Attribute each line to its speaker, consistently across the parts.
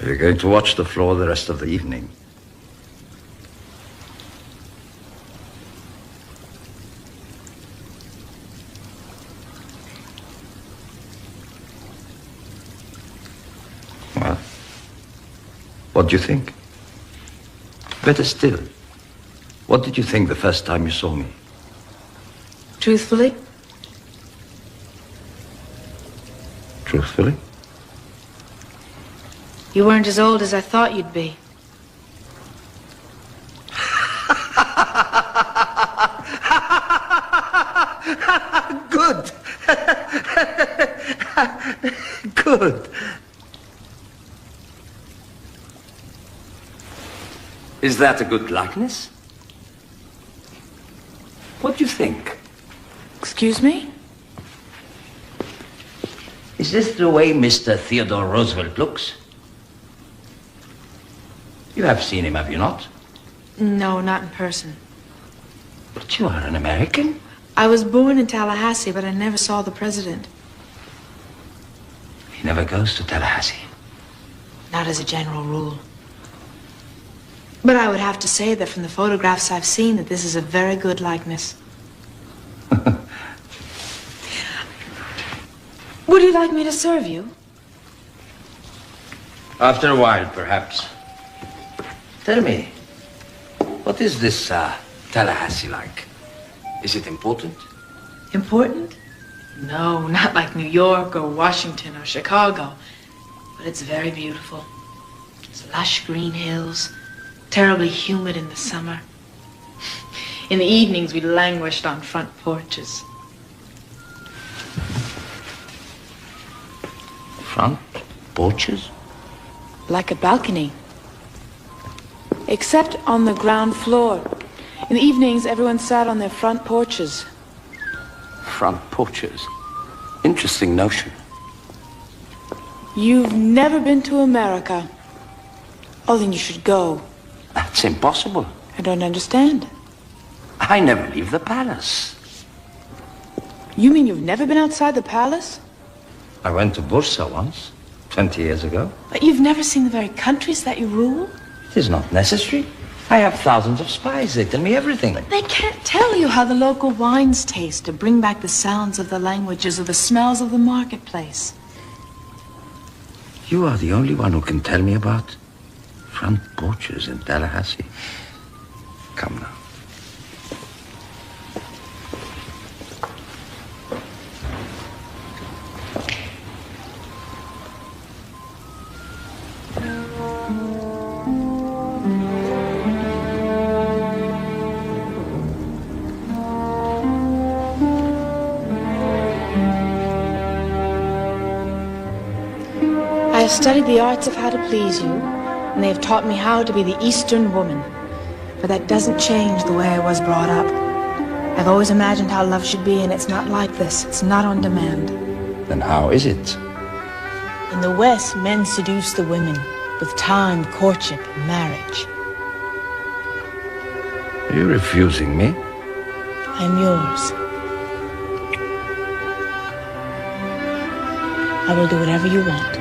Speaker 1: You're going to watch the floor the rest of the evening. Well, what do you think? Better still, what did you think the first time you saw me?
Speaker 2: Truthfully?
Speaker 1: Truthfully?
Speaker 2: You weren't as old as I thought you'd be.
Speaker 1: Good. Good. Is that a good likeness? What do you think?
Speaker 2: Excuse me?
Speaker 1: Is this the way Mr. Theodore Roosevelt looks? You have seen him, have you not?
Speaker 2: No, not in person.
Speaker 1: But you are an American.
Speaker 2: I was born in Tallahassee, but I never saw the president.
Speaker 1: He never goes to Tallahassee.
Speaker 2: Not as a general rule. But I would have to say that from the photographs I've seen that this is a very good likeness. Would you like me to serve you?
Speaker 1: After a while, perhaps. Tell me, what is this Tallahassee like? Is it important?
Speaker 2: Important? No, not like New York or Washington or Chicago. But it's very beautiful. It's lush green hills, terribly humid in the summer. In the evenings, we languished on front porches.
Speaker 1: Front porches?
Speaker 2: Like a balcony. Except on the ground floor. In the evenings, everyone sat on their front porches.
Speaker 1: Front porches? Interesting notion.
Speaker 2: You've never been to America. Oh, then you should go.
Speaker 1: That's impossible.
Speaker 2: I don't understand.
Speaker 1: I never leave the palace.
Speaker 2: You mean you've never been outside the palace?
Speaker 1: I went to Bursa once, 20 years ago.
Speaker 2: But you've never seen the very countries that you rule?
Speaker 1: It is not necessary. I have thousands of spies. They tell me everything.
Speaker 2: But they can't tell you how the local wines taste to bring back the sounds of the languages or the smells of the marketplace.
Speaker 1: You are the only one who can tell me about front porches in Tallahassee. Come now.
Speaker 2: I have studied the arts of how to please you, and they have taught me how to be the Eastern woman. But that doesn't change the way I was brought up. I've always imagined how love should be, and it's not like this. It's not on demand.
Speaker 1: Then how is it?
Speaker 2: In the West, men seduce the women with time, courtship, and marriage.
Speaker 1: Are you refusing me?
Speaker 2: I'm yours. I will do whatever you want.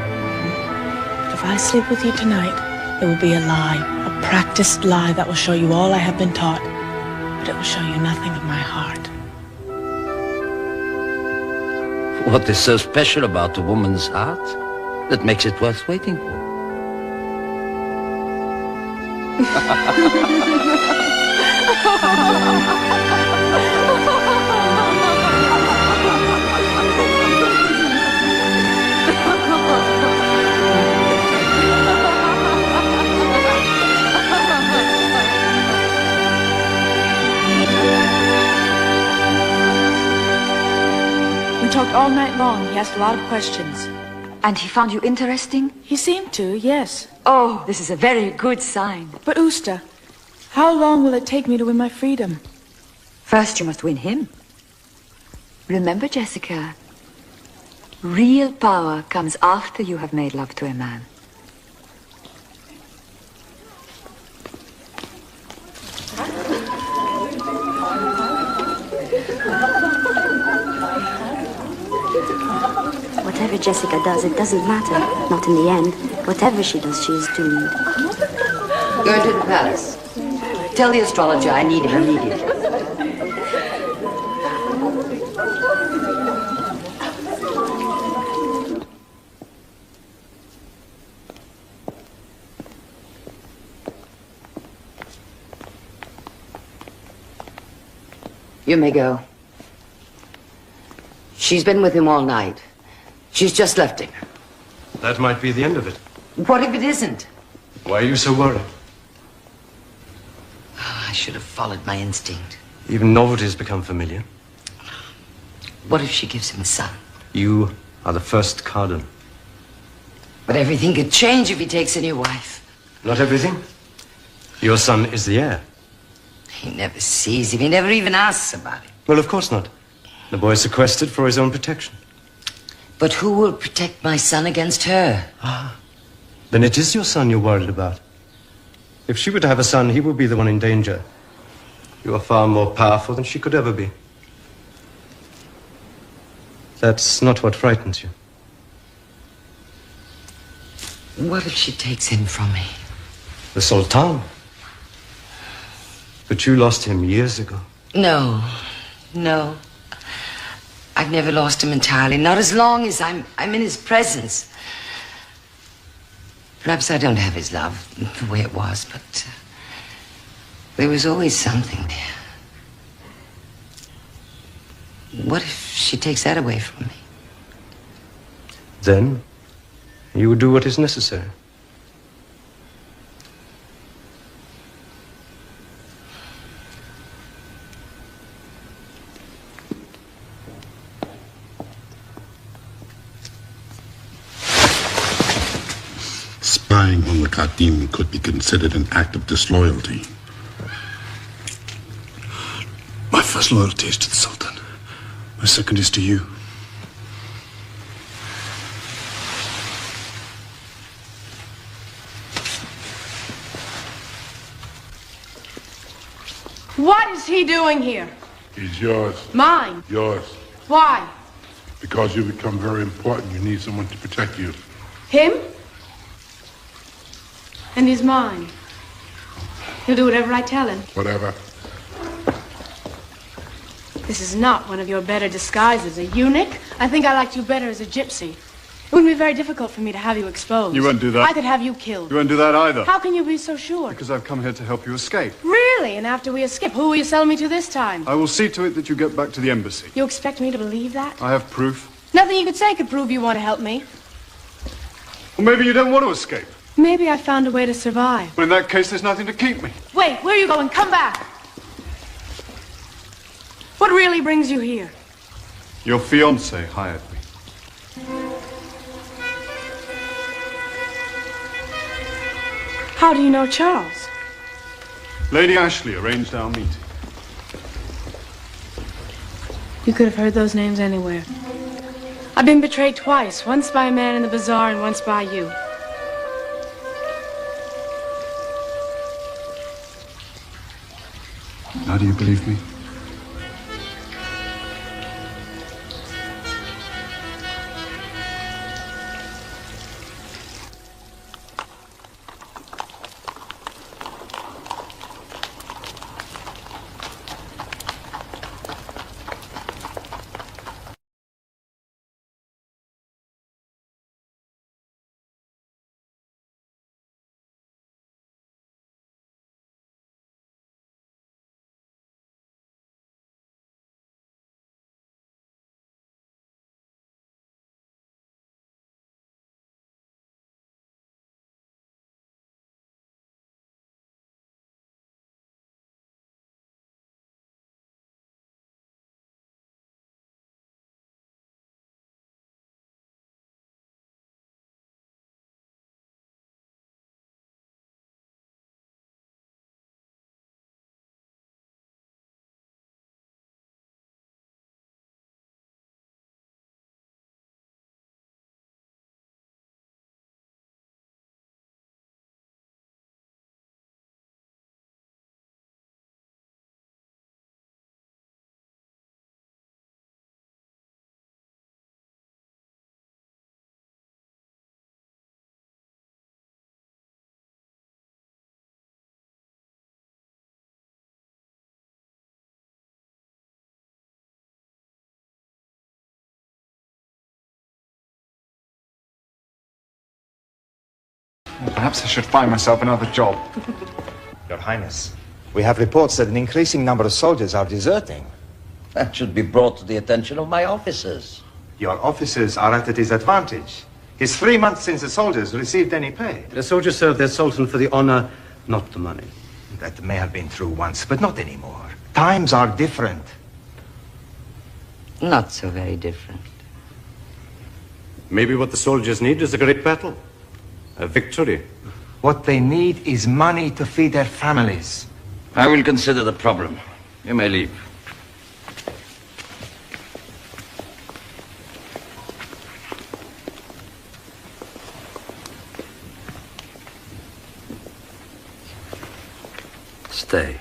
Speaker 2: If I sleep with you tonight, it will be a lie, a practiced lie that will show you all I have been taught, but it will show you nothing of my heart.
Speaker 1: What is so special about a woman's heart that makes it worth waiting for?
Speaker 2: We talked all night long. He asked a lot of questions.
Speaker 3: And he found you interesting?
Speaker 2: He seemed to, yes.
Speaker 3: Oh, this is a very good sign.
Speaker 2: But Usta, how long will it take me to win my freedom?
Speaker 3: First, you must win him. Remember, Jessica, real power comes after you have made love to a man.
Speaker 4: Whatever Jessica does, it doesn't matter. Not in the end. Whatever she does, she is doomed.
Speaker 3: Go into the palace. Tell the astrologer I need him immediately. You may go. She's been with him all night. She's just left him.
Speaker 5: That might be the end of it.
Speaker 3: What if it isn't?
Speaker 5: Why are you so worried?
Speaker 3: Oh, I should have followed my instinct.
Speaker 5: Even novelties become familiar.
Speaker 3: What if she gives him a son?
Speaker 5: You are the first cardinal.
Speaker 3: But everything could change if he takes a new wife.
Speaker 5: Not everything. Your son is the heir.
Speaker 3: He never sees him. He never even asks about him.
Speaker 5: Well, of course not. The boy is sequestered for his own protection.
Speaker 3: But who will protect my son against her?
Speaker 5: Then it is your son you're worried about. If she were to have a son, he would be the one in danger. You are far more powerful than she could ever be. That's not what frightens you.
Speaker 3: What if she takes him from me?
Speaker 5: The Sultan. But you lost him years ago.
Speaker 3: No. I've never lost him entirely. Not as long as I'm in his presence. Perhaps I don't have his love the way it was, but there was always something there. What if she takes that away from me?
Speaker 5: Then you would do what is necessary.
Speaker 6: Spying on the Khadim could be considered an act of disloyalty.
Speaker 7: My first loyalty is to the Sultan. My second is to you.
Speaker 2: What is he doing here?
Speaker 6: He's yours.
Speaker 2: Mine.
Speaker 6: Yours.
Speaker 2: Why?
Speaker 6: Because you become very important, you need someone to protect you.
Speaker 2: Him? And he's mine. He'll do whatever I tell him.
Speaker 6: Whatever.
Speaker 2: This is not one of your better disguises. A eunuch? I think I liked you better as a gypsy. It wouldn't be very difficult for me to have you exposed.
Speaker 7: You won't do that.
Speaker 2: I could have you killed.
Speaker 7: You won't do that either.
Speaker 2: How can you be so sure?
Speaker 7: Because I've come here to help you escape.
Speaker 2: Really? And after we escape, who will you sell me to this time?
Speaker 7: I will see to it that you get back to the embassy.
Speaker 2: You expect me to believe that?
Speaker 7: I have proof.
Speaker 2: Nothing you could say could prove you want to help me.
Speaker 7: Or maybe you don't want to escape.
Speaker 2: Maybe I found a way to survive.
Speaker 7: Well, in that case, there's nothing to keep me.
Speaker 2: Wait, where are you going? Come back. What really brings you here?
Speaker 7: Your fiancé hired me.
Speaker 2: How do you know Charles?
Speaker 7: Lady Ashley arranged our meeting.
Speaker 2: You could have heard those names anywhere. I've been betrayed twice, once by a man in the bazaar and once by you.
Speaker 7: Now do you believe me?
Speaker 8: Perhaps I should find myself another job.
Speaker 9: Your Highness, we have reports that an increasing number of soldiers are deserting.
Speaker 1: That should be brought to the attention of my officers.
Speaker 9: Your officers are at a disadvantage. It's 3 months since the soldiers received any pay.
Speaker 5: The soldiers serve their sultan for the honor, not the money.
Speaker 9: That may have been true once, but not anymore. Times are different.
Speaker 10: Not so very different.
Speaker 5: Maybe what the soldiers need is a great battle. A victory.
Speaker 9: What they need is money to feed their families.
Speaker 1: I will consider the problem. You may leave. Stay.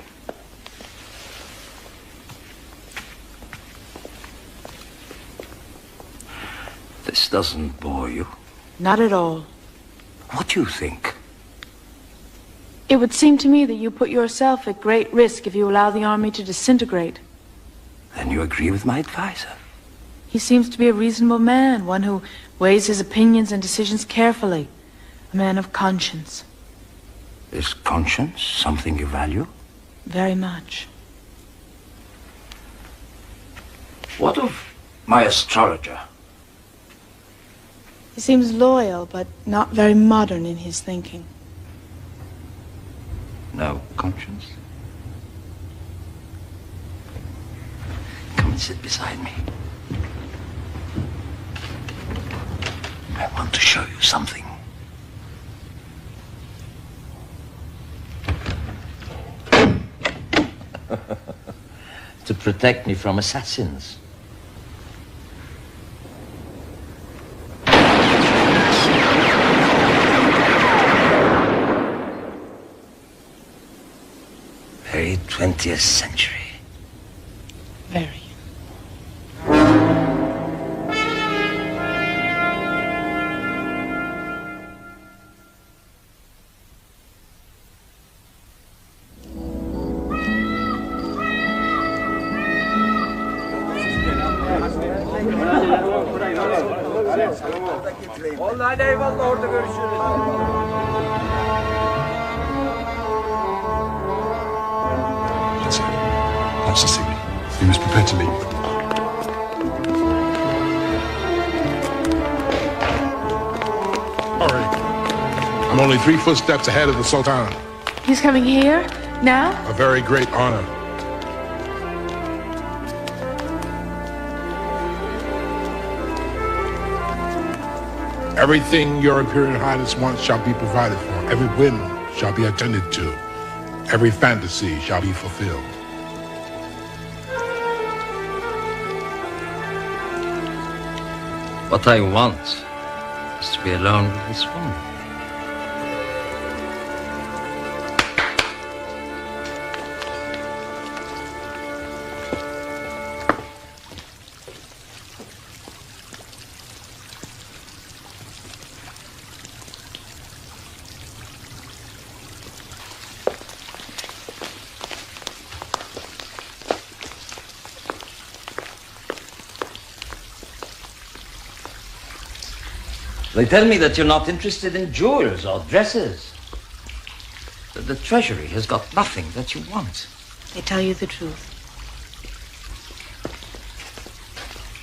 Speaker 1: This doesn't bore you?
Speaker 2: Not at all.
Speaker 1: What do you think?
Speaker 2: It would seem to me that you put yourself at great risk if you allow the army to disintegrate.
Speaker 1: Then you agree with my advisor?
Speaker 2: He seems to be a reasonable man, one who weighs his opinions and decisions carefully. A man of conscience.
Speaker 1: Is conscience something you value?
Speaker 2: Very much.
Speaker 1: What of my astrologer?
Speaker 2: He seems loyal, but not very modern in his thinking.
Speaker 1: No conscience? Come and sit beside me. I want to show you something. To protect me from assassins. Very 20th century.
Speaker 2: Very.
Speaker 11: Vallahi eyvallah, orada görüşürüz.
Speaker 7: That's the signal. We must prepare to leave.
Speaker 6: Hurry. I'm only 3 footsteps ahead of the Sultan.
Speaker 2: He's coming here? Now?
Speaker 6: A very great honor. Everything your Imperial Highness wants shall be provided for. Every whim shall be attended to. Every fantasy shall be fulfilled.
Speaker 1: What I want is to be alone with this woman. They tell me that you're not interested in jewels or dresses. That the treasury has got nothing that you want.
Speaker 2: They tell you the truth.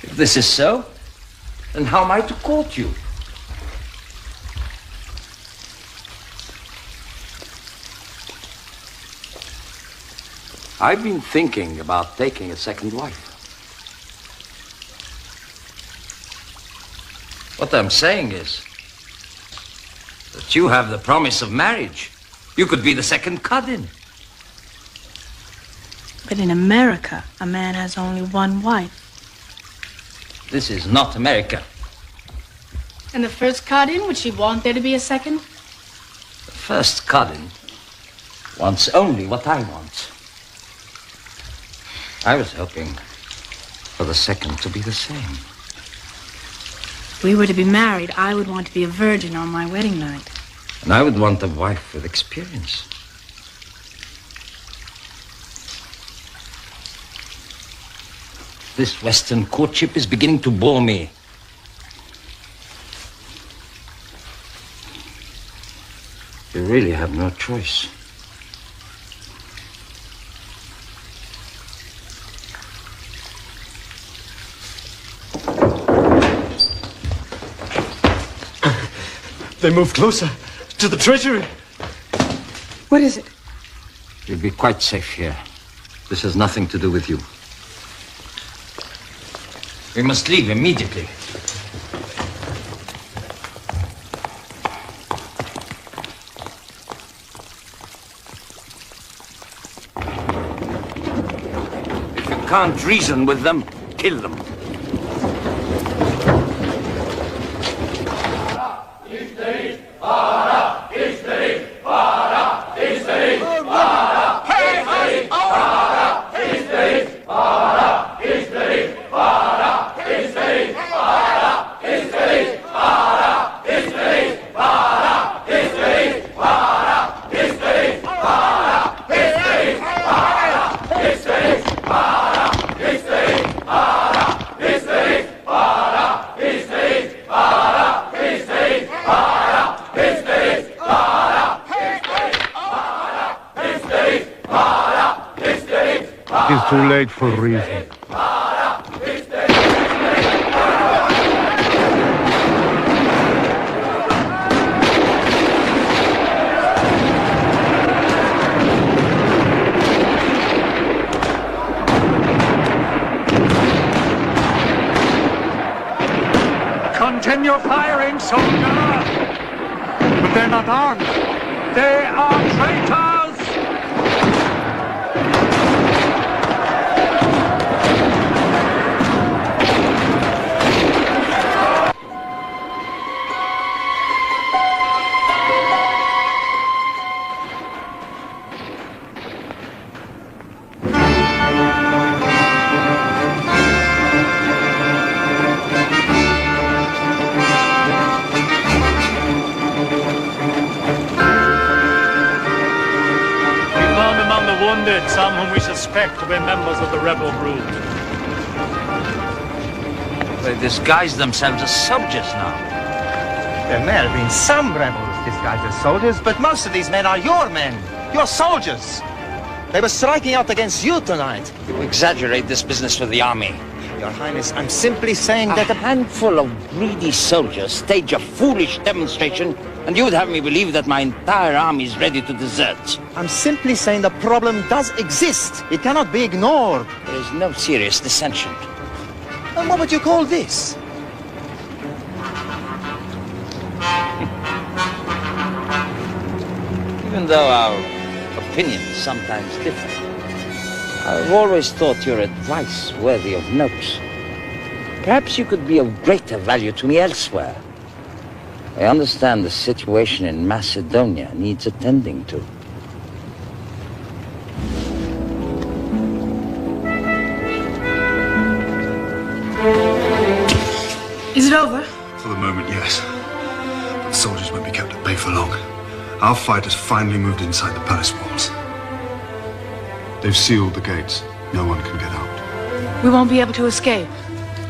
Speaker 1: If this is so, then how am I to court you? I've been thinking about taking a second wife. What I'm saying is that you have the promise of marriage. You could be the second cousin.
Speaker 2: But in America, a man has only one wife.
Speaker 1: This is not America.
Speaker 2: And the first cousin, would she want there to be a second?
Speaker 1: The first cousin wants only what I want. I was hoping for the second to be the same.
Speaker 2: If we were to be married, I would want to be a virgin on my wedding night.
Speaker 1: And I would want a wife with experience. This Western courtship is beginning to bore me. You really have no choice.
Speaker 5: They move closer to the treasury.
Speaker 10: What is it?
Speaker 1: You'll be quite safe here. This has nothing to do with you. We must leave immediately. If you can't reason with them, kill them.
Speaker 6: It's too late for reason.
Speaker 11: Continue firing, soldier! But they're not armed. They are traitors!
Speaker 12: Some whom we suspect to be members of the rebel group.
Speaker 1: They disguise themselves as soldiers now.
Speaker 9: There may have been some rebels disguised as soldiers, but most of these men are your men, your soldiers. They were striking out against you tonight.
Speaker 1: You exaggerate this business with the army.
Speaker 9: Your Highness, I'm simply saying that
Speaker 1: a handful of greedy soldiers stage a foolish demonstration, and you would have me believe that my entire army is ready to desert.
Speaker 9: I'm simply saying the problem does exist. It cannot be ignored.
Speaker 1: There is no serious dissension.
Speaker 9: And what would you call this?
Speaker 1: Even though our opinions sometimes differ, I've always thought your advice worthy of note. Perhaps you could be of greater value to me elsewhere. I understand the situation in Macedonia needs attending to.
Speaker 2: Is it over?
Speaker 7: For the moment, yes. But the soldiers won't be kept at bay for long. Our fight has finally moved inside the palace walls. They've sealed the gates. No one can get out.
Speaker 2: We won't be able to escape.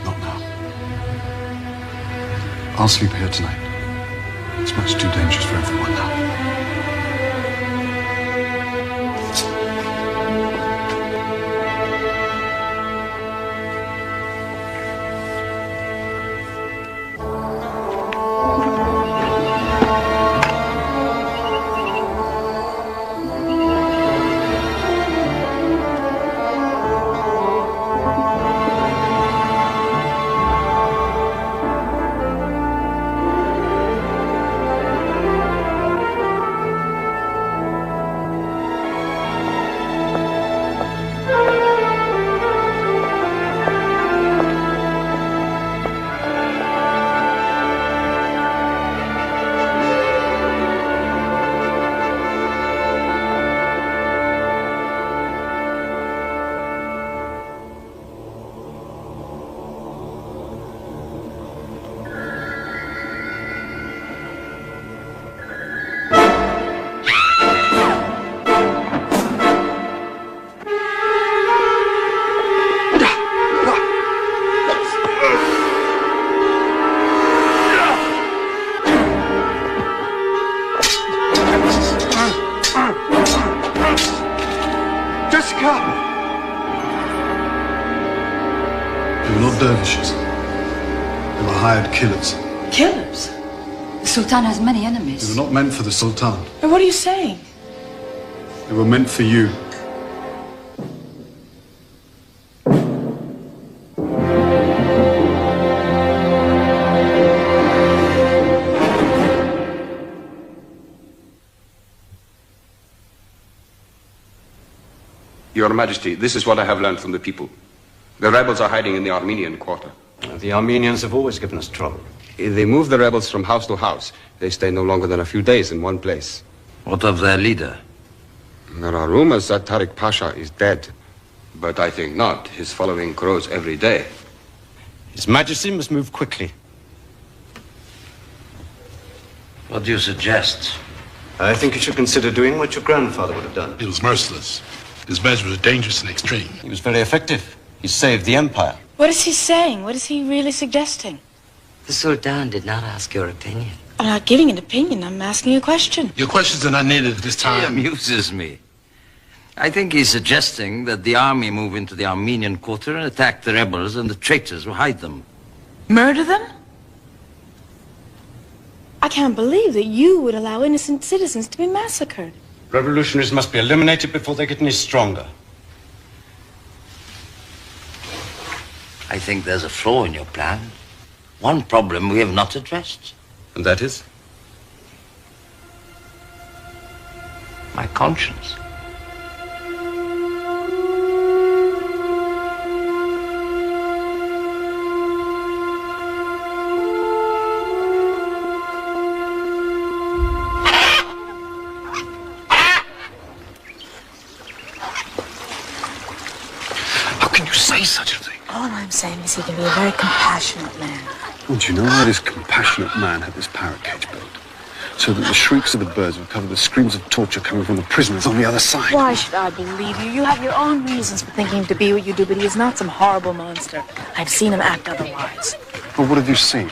Speaker 7: Not now. I'll sleep here tonight. It's much too dangerous for everyone now. dervishes. They were hired killers.
Speaker 2: Killers?
Speaker 3: The Sultan has many enemies.
Speaker 7: They were not meant for the Sultan.
Speaker 2: But what are you saying?
Speaker 7: They were meant for you.
Speaker 13: Your Majesty, this is what I have learned from the people. The rebels are hiding in the Armenian quarter.
Speaker 5: The Armenians have always given us trouble.
Speaker 13: They move the rebels from house to house. They stay no longer than a few days in one place.
Speaker 1: What of their leader?
Speaker 13: There are rumors that Tariq Pasha is dead. But I think not. His following grows every day.
Speaker 5: His Majesty must move quickly.
Speaker 1: What do you suggest?
Speaker 5: I think you should consider doing what your grandfather would have done.
Speaker 6: He was merciless. His measures were dangerous and extreme.
Speaker 5: He was very effective. He saved the empire.
Speaker 2: What is he saying? What is he really suggesting?
Speaker 14: The Sultan did not ask your opinion.
Speaker 2: I'm not giving an opinion. I'm asking a question.
Speaker 6: Your questions are not needed at this time.
Speaker 1: He amuses me. I think he's suggesting that the army move into the Armenian quarter and attack the rebels and the traitors who hide them.
Speaker 2: Murder them? I can't believe that you would allow innocent citizens to be massacred.
Speaker 5: Revolutionaries must be eliminated before they get any stronger.
Speaker 1: I think there's a flaw in your plan. One problem we have not addressed.
Speaker 13: And that is?
Speaker 1: My conscience.
Speaker 7: Such a thing.
Speaker 2: All I'm saying is he can be a very compassionate man.
Speaker 7: Don't you know why this compassionate man had this parrot cage built? So that the shrieks of the birds would cover the screams of torture coming from the prisoners on the other side.
Speaker 2: Why should I believe you? You have your own reasons for thinking him to be what you do, but he is not some horrible monster. I've seen him act otherwise.
Speaker 7: But what have you seen?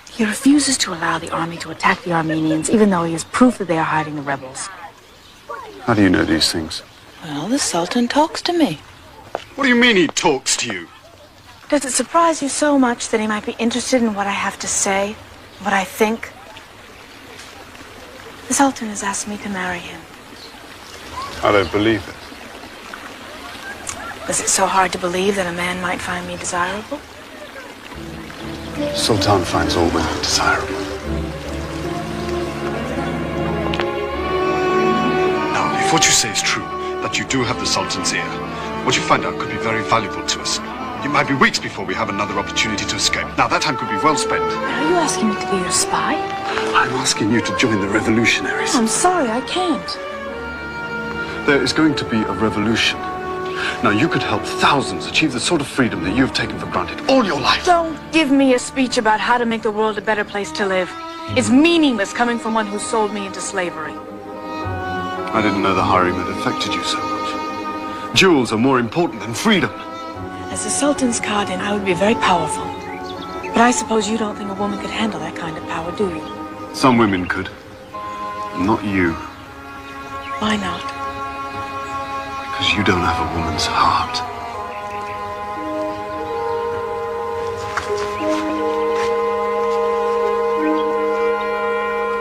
Speaker 2: He refuses to allow the army to attack the Armenians, even though he has proof that they are hiding the rebels.
Speaker 7: How do you know these things?
Speaker 2: Well, the Sultan talks to me.
Speaker 7: What do you mean he talks to you?
Speaker 2: Does it surprise you so much that he might be interested in what I have to say, what I think? The Sultan has asked me to marry him.
Speaker 7: I don't believe it.
Speaker 2: Is it so hard to believe that a man might find me desirable?
Speaker 7: Sultan finds all women desirable. Now, if what you say is true, that you do have the Sultan's ear, what you find out could be very valuable to us. It might be weeks before we have another opportunity to escape. Now, that time could be well spent.
Speaker 2: Are you asking me to be your spy?
Speaker 7: I'm asking you to join the revolutionaries.
Speaker 2: I'm sorry, I can't.
Speaker 7: There is going to be a revolution. Now, you could help thousands achieve the sort of freedom that you've taken for granted all your life.
Speaker 2: Don't give me a speech about how to make the world a better place to live. It's meaningless coming from one who sold me into slavery.
Speaker 7: I didn't know the Harem had affected you so much. Jewels are more important than freedom.
Speaker 2: As the Sultan's Kardin, I would be very powerful. But I suppose you don't think a woman could handle that kind of power, do you?
Speaker 7: Some women could. Not you.
Speaker 2: Why not?
Speaker 7: Because you don't have a woman's heart.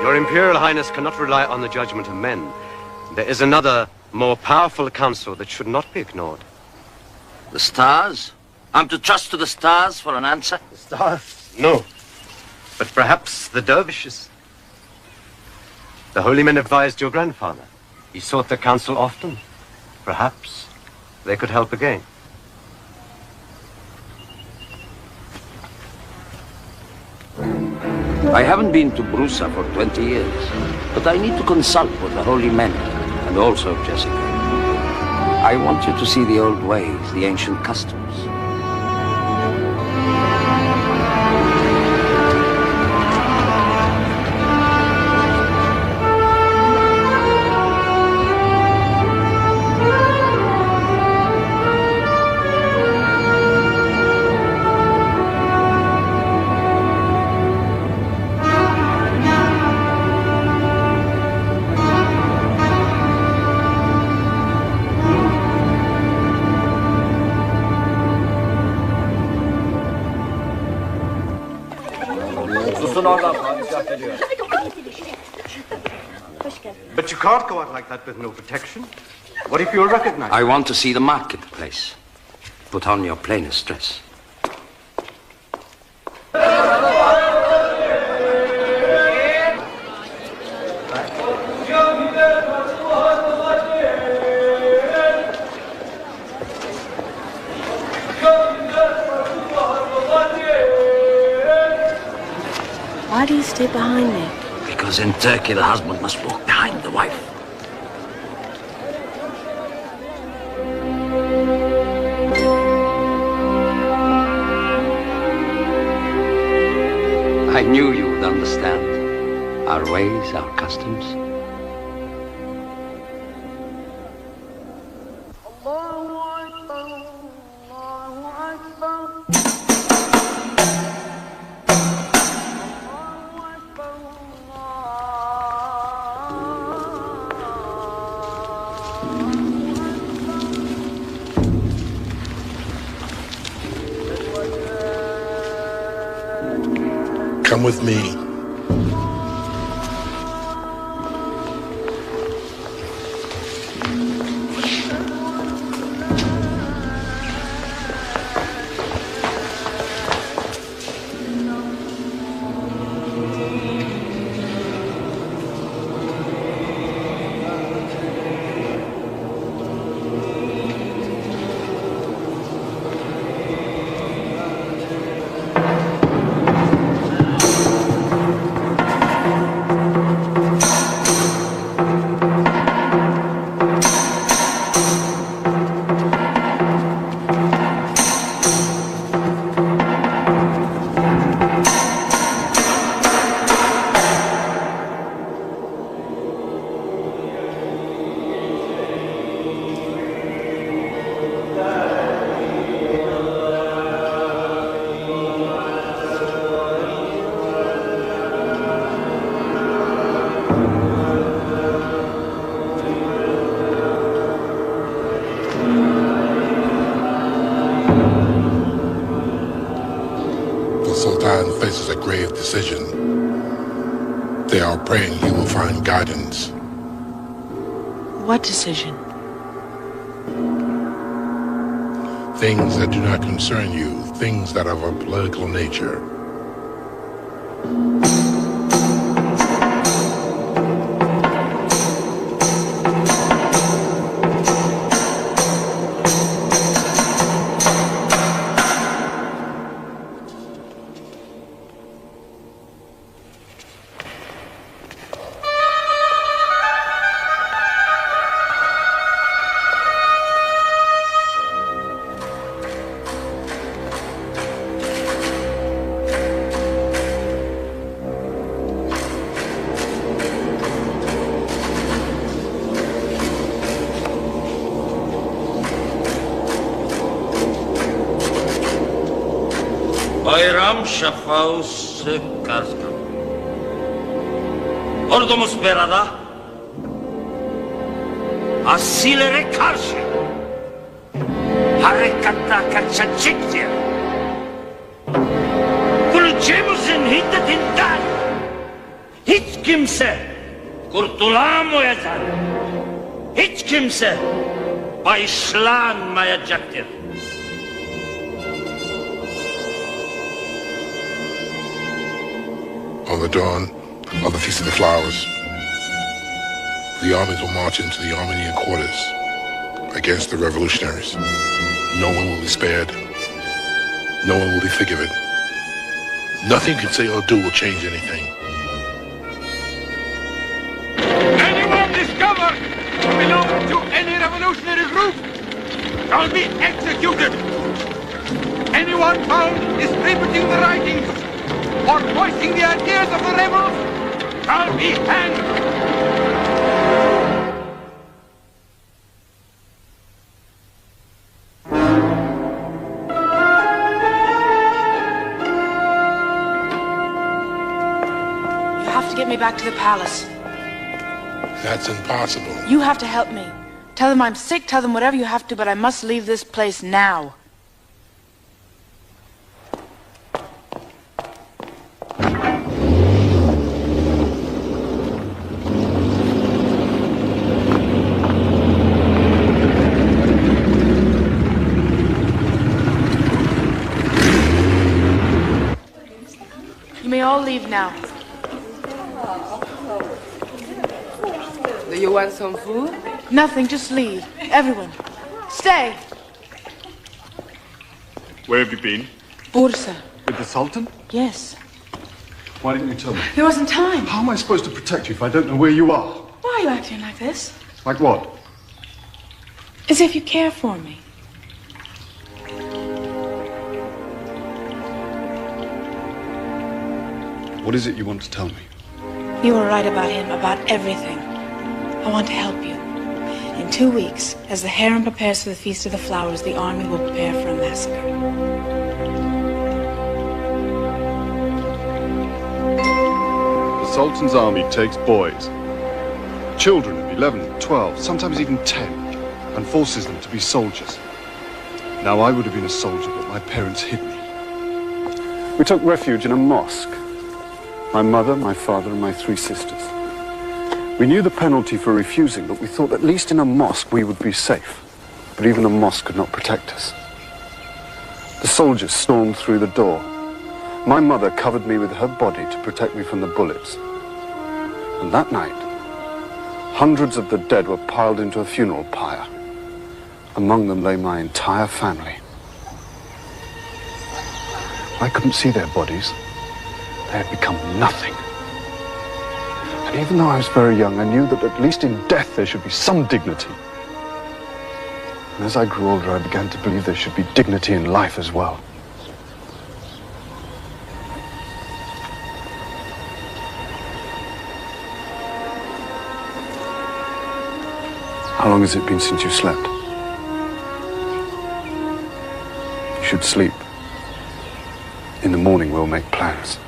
Speaker 5: Your Imperial Highness cannot rely on the judgment of men. There is another, more powerful council that should not be ignored.
Speaker 1: The stars? I'm to trust to the stars for an answer?
Speaker 5: The stars? No. But perhaps the dervishes. The holy men advised your grandfather. He sought the council often. Perhaps they could help again.
Speaker 1: I haven't been to Brusa for 20 years, but I need to consult with the holy men, and also Jessica. I want you to see the old ways, the ancient customs.
Speaker 5: But you can't go out like that with no protection. What if you're recognized?
Speaker 1: I want to see the marketplace. Put on your plainest dress.
Speaker 4: Why do you stay behind me?
Speaker 1: Because in Turkey, the husband must walk behind the wife. I knew you would understand our ways, our customs.
Speaker 6: Come with me. Faces a grave decision. They are praying he will find guidance.
Speaker 2: What decision?
Speaker 6: Things that do not concern you, things that are of a political nature.
Speaker 1: Bayram şafağı sıkarsın. Ordumuz berada. Asilere karşı. Harekatta kaçacaktır. Kılıcımızın hiddetinden hiç kimse kurtulamayacak. Hiç kimse bağışlanmayacaktır.
Speaker 6: On the dawn of the Feast of the Flowers, the armies will march into the Armenian quarters against the revolutionaries. No one will be spared. No one will be forgiven. Nothing you can say or do will change anything.
Speaker 11: Anyone discovered to belong to any revolutionary group shall be executed. Anyone found distributing the writings or voicing the ideas of the rebels shall be hanged.
Speaker 2: You have to get me back to the palace.
Speaker 6: That's impossible.
Speaker 2: You have to help me. Tell them I'm sick, tell them whatever you have to, but I must leave this place now. You may all leave now.
Speaker 14: Do you want some food?
Speaker 2: Nothing, just leave. Everyone. Stay.
Speaker 7: Where have you been?
Speaker 2: Bursa.
Speaker 7: With the Sultan?
Speaker 2: Yes.
Speaker 7: Why didn't you tell me?
Speaker 2: There wasn't time.
Speaker 7: How am I supposed to protect you if I don't know where you are?
Speaker 2: Why are you acting like this?
Speaker 7: Like what?
Speaker 2: As if you care for me.
Speaker 7: What is it you want to tell me?
Speaker 2: You were right about him, about everything. I want to help you. In 2 weeks, as the harem prepares for the Feast of the Flowers, the army will prepare for a massacre.
Speaker 7: The Sultan's army takes boys, children of 11, 12, sometimes even 10, and forces them to be soldiers. Now, I would have been a soldier, but my parents hid me. We took refuge in a mosque. My mother, my father, and my 3 sisters. We knew the penalty for refusing, but we thought at least in a mosque we would be safe. But even a mosque could not protect us. The soldiers stormed through the door. My mother covered me with her body to protect me from the bullets. And that night, hundreds of the dead were piled into a funeral pyre. Among them lay my entire family. I couldn't see their bodies. They had become nothing. And even though I was very young, I knew that at least in death there should be some dignity. And as I grew older, I began to believe there should be dignity in life as well. How long has it been since you slept? You should sleep. In the morning, we'll make plans.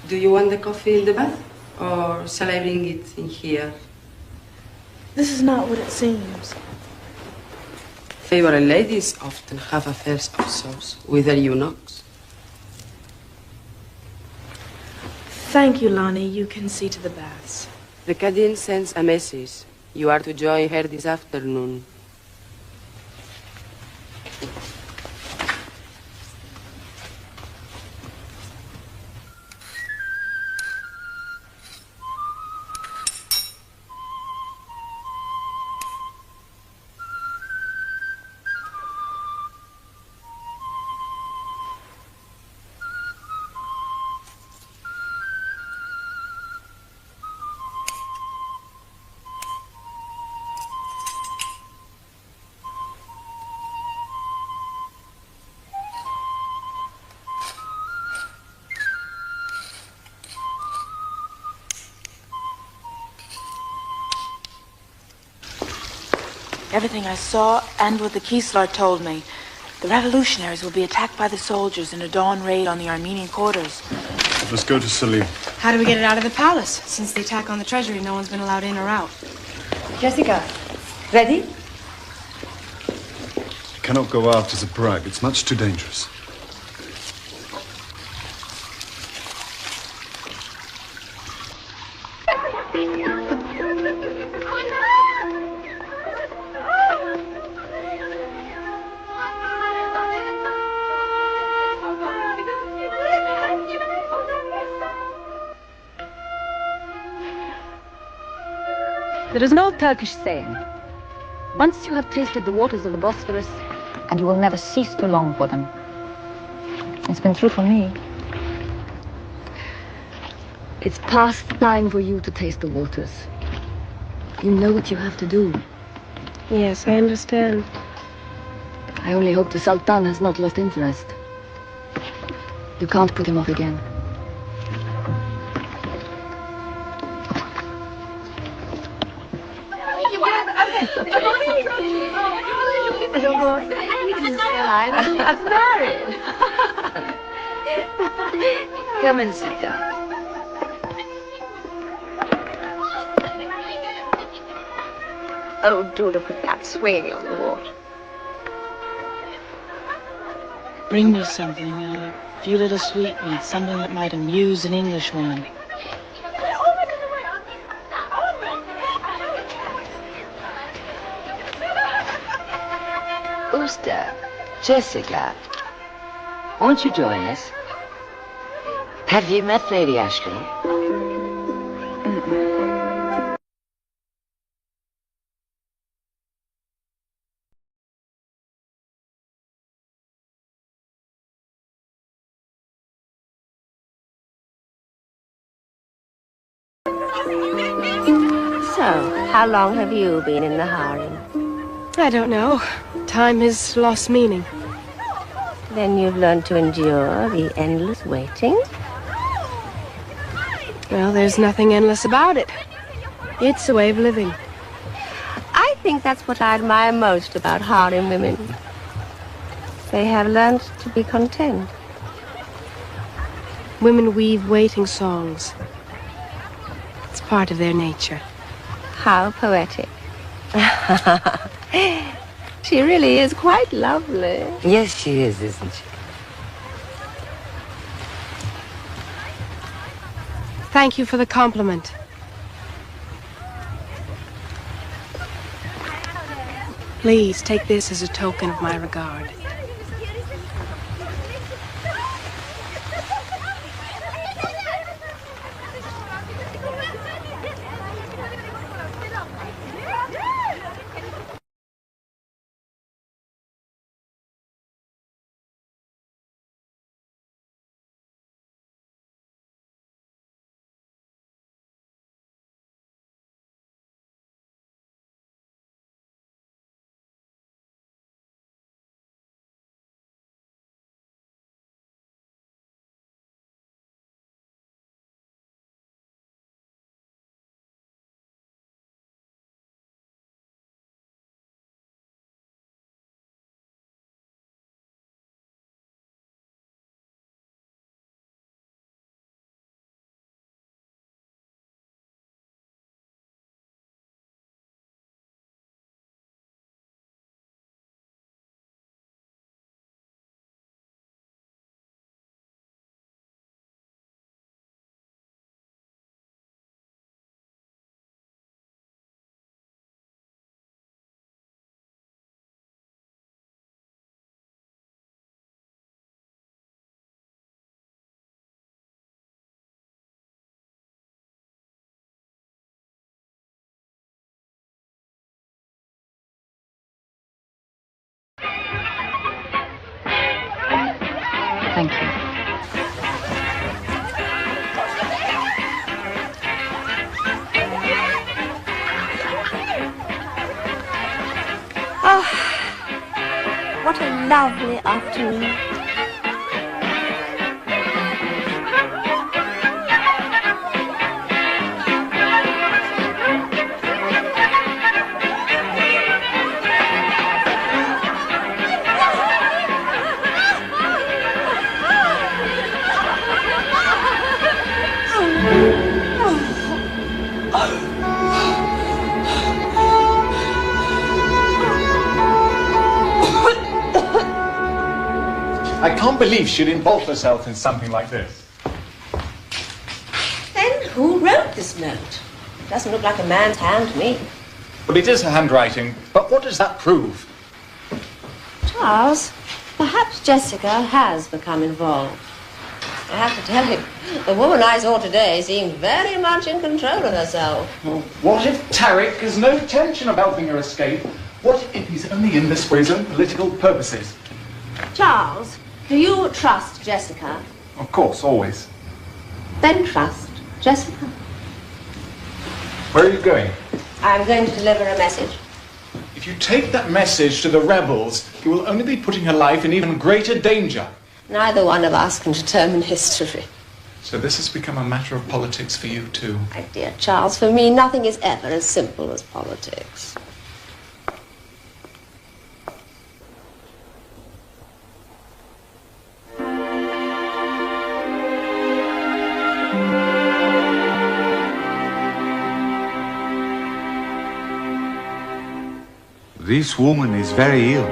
Speaker 14: Do you want the coffee in the bath? Or shall I bring it in here?
Speaker 2: This is not what it seems.
Speaker 14: Favorite ladies often have affairs of sorts with their eunuchs.
Speaker 2: Thank you, Lonnie. You can see to the baths.
Speaker 14: The Cadian sends a message. You are to join her this afternoon.
Speaker 2: Everything I saw and what the Kislar told me. The revolutionaries will be attacked by the soldiers in a dawn raid on the Armenian quarters.
Speaker 7: Let's go to Salim.
Speaker 15: How do we get it out of the palace? Since the attack on the treasury, no one's been allowed in or out.
Speaker 3: Jessica, ready?
Speaker 7: You cannot go out as a bride. It's much too dangerous.
Speaker 16: There is an old Turkish saying, once you have tasted the waters of the Bosphorus, and you will never cease to long for them. It's been true for me. It's past time for you to taste the waters. You know what you have to do.
Speaker 15: Yes, I understand.
Speaker 16: I only hope the Sultan has not lost interest. You can't put him off again.
Speaker 3: I'm married. Come and sit down. Oh, do look at that swinging on the water.
Speaker 2: Bring me something, a few little sweetmeats, something that might amuse an Englishwoman.
Speaker 17: Usta, Jessica, won't you join us? Have you met Lady Ashley?
Speaker 18: So, how long have you been in the harem?
Speaker 15: I don't know. Time has lost meaning.
Speaker 18: Then you've learned to endure the endless waiting?
Speaker 15: Well, there's nothing endless about it. It's a way of living.
Speaker 18: I think that's what I admire most about harem women. They have learned to be content.
Speaker 15: Women weave waiting songs. It's part of their nature.
Speaker 18: How poetic. She really is quite lovely.
Speaker 17: Yes, she is, isn't she?
Speaker 15: Thank you for the compliment. Please take this as a token of my regard.
Speaker 16: Thank you.
Speaker 18: Oh, what a lovely afternoon.
Speaker 8: I can't believe she'd involve herself in something like this.
Speaker 18: Then who wrote this note? Doesn't look like a man's hand to me.
Speaker 8: Well, it is her handwriting, but what does that prove?
Speaker 18: Charles, perhaps Jessica has become involved. I have to tell you, the woman I saw today seemed very much in control of herself.
Speaker 8: Well, what if Tarek has no intention of helping her escape? What if he's only in this for his own political purposes?
Speaker 18: Charles, do you trust Jessica?
Speaker 8: Of course, always.
Speaker 18: Then trust Jessica.
Speaker 8: Where are you going?
Speaker 18: I'm going to deliver a message.
Speaker 8: If you take that message to the rebels, you will only be putting her life in even greater danger.
Speaker 18: Neither one of us can determine history.
Speaker 8: So this has become a matter of politics for you too.
Speaker 18: My dear Charles, for me, nothing is ever as simple as politics.
Speaker 19: This woman is very ill.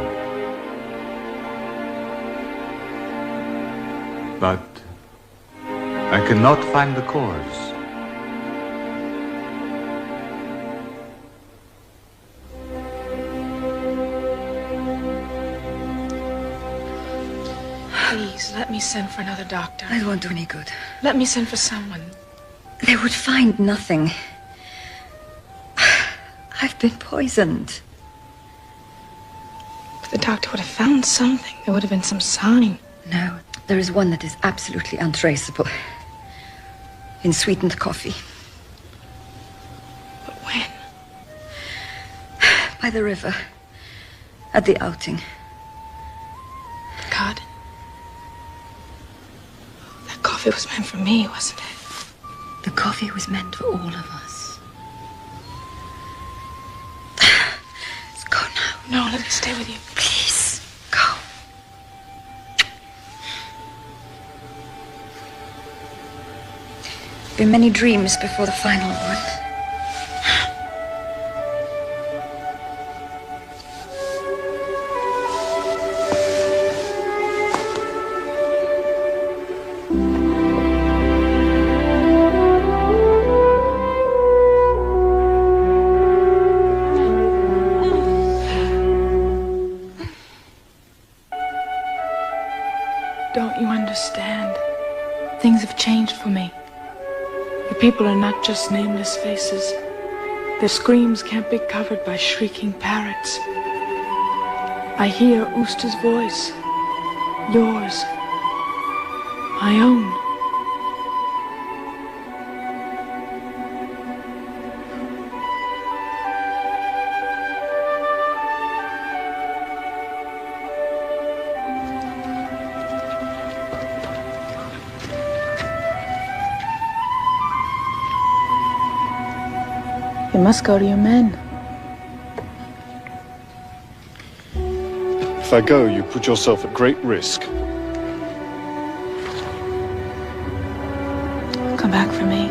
Speaker 19: But I cannot find the cause.
Speaker 2: Please, let me send for another doctor.
Speaker 3: It won't do any good.
Speaker 2: Let me send for someone.
Speaker 3: They would find nothing. I've been poisoned.
Speaker 2: But the doctor would have found something. There would have been some sign.
Speaker 3: No, there is one that is absolutely untraceable. In sweetened coffee.
Speaker 2: But when?
Speaker 3: By the river. At the outing.
Speaker 2: God. That coffee was meant for me, wasn't it?
Speaker 3: The coffee was meant for all of us. Let's go now.
Speaker 2: No, let me stay with you.
Speaker 3: Please, go. There are many dreams before the final one.
Speaker 2: Don't you understand? Things have changed for me. The people are not just nameless faces. Their screams can't be covered by shrieking parrots. I hear Ooster's voice. Yours. My own. You must go to your men.
Speaker 7: If I go, you put yourself at great risk.
Speaker 2: Come back for me.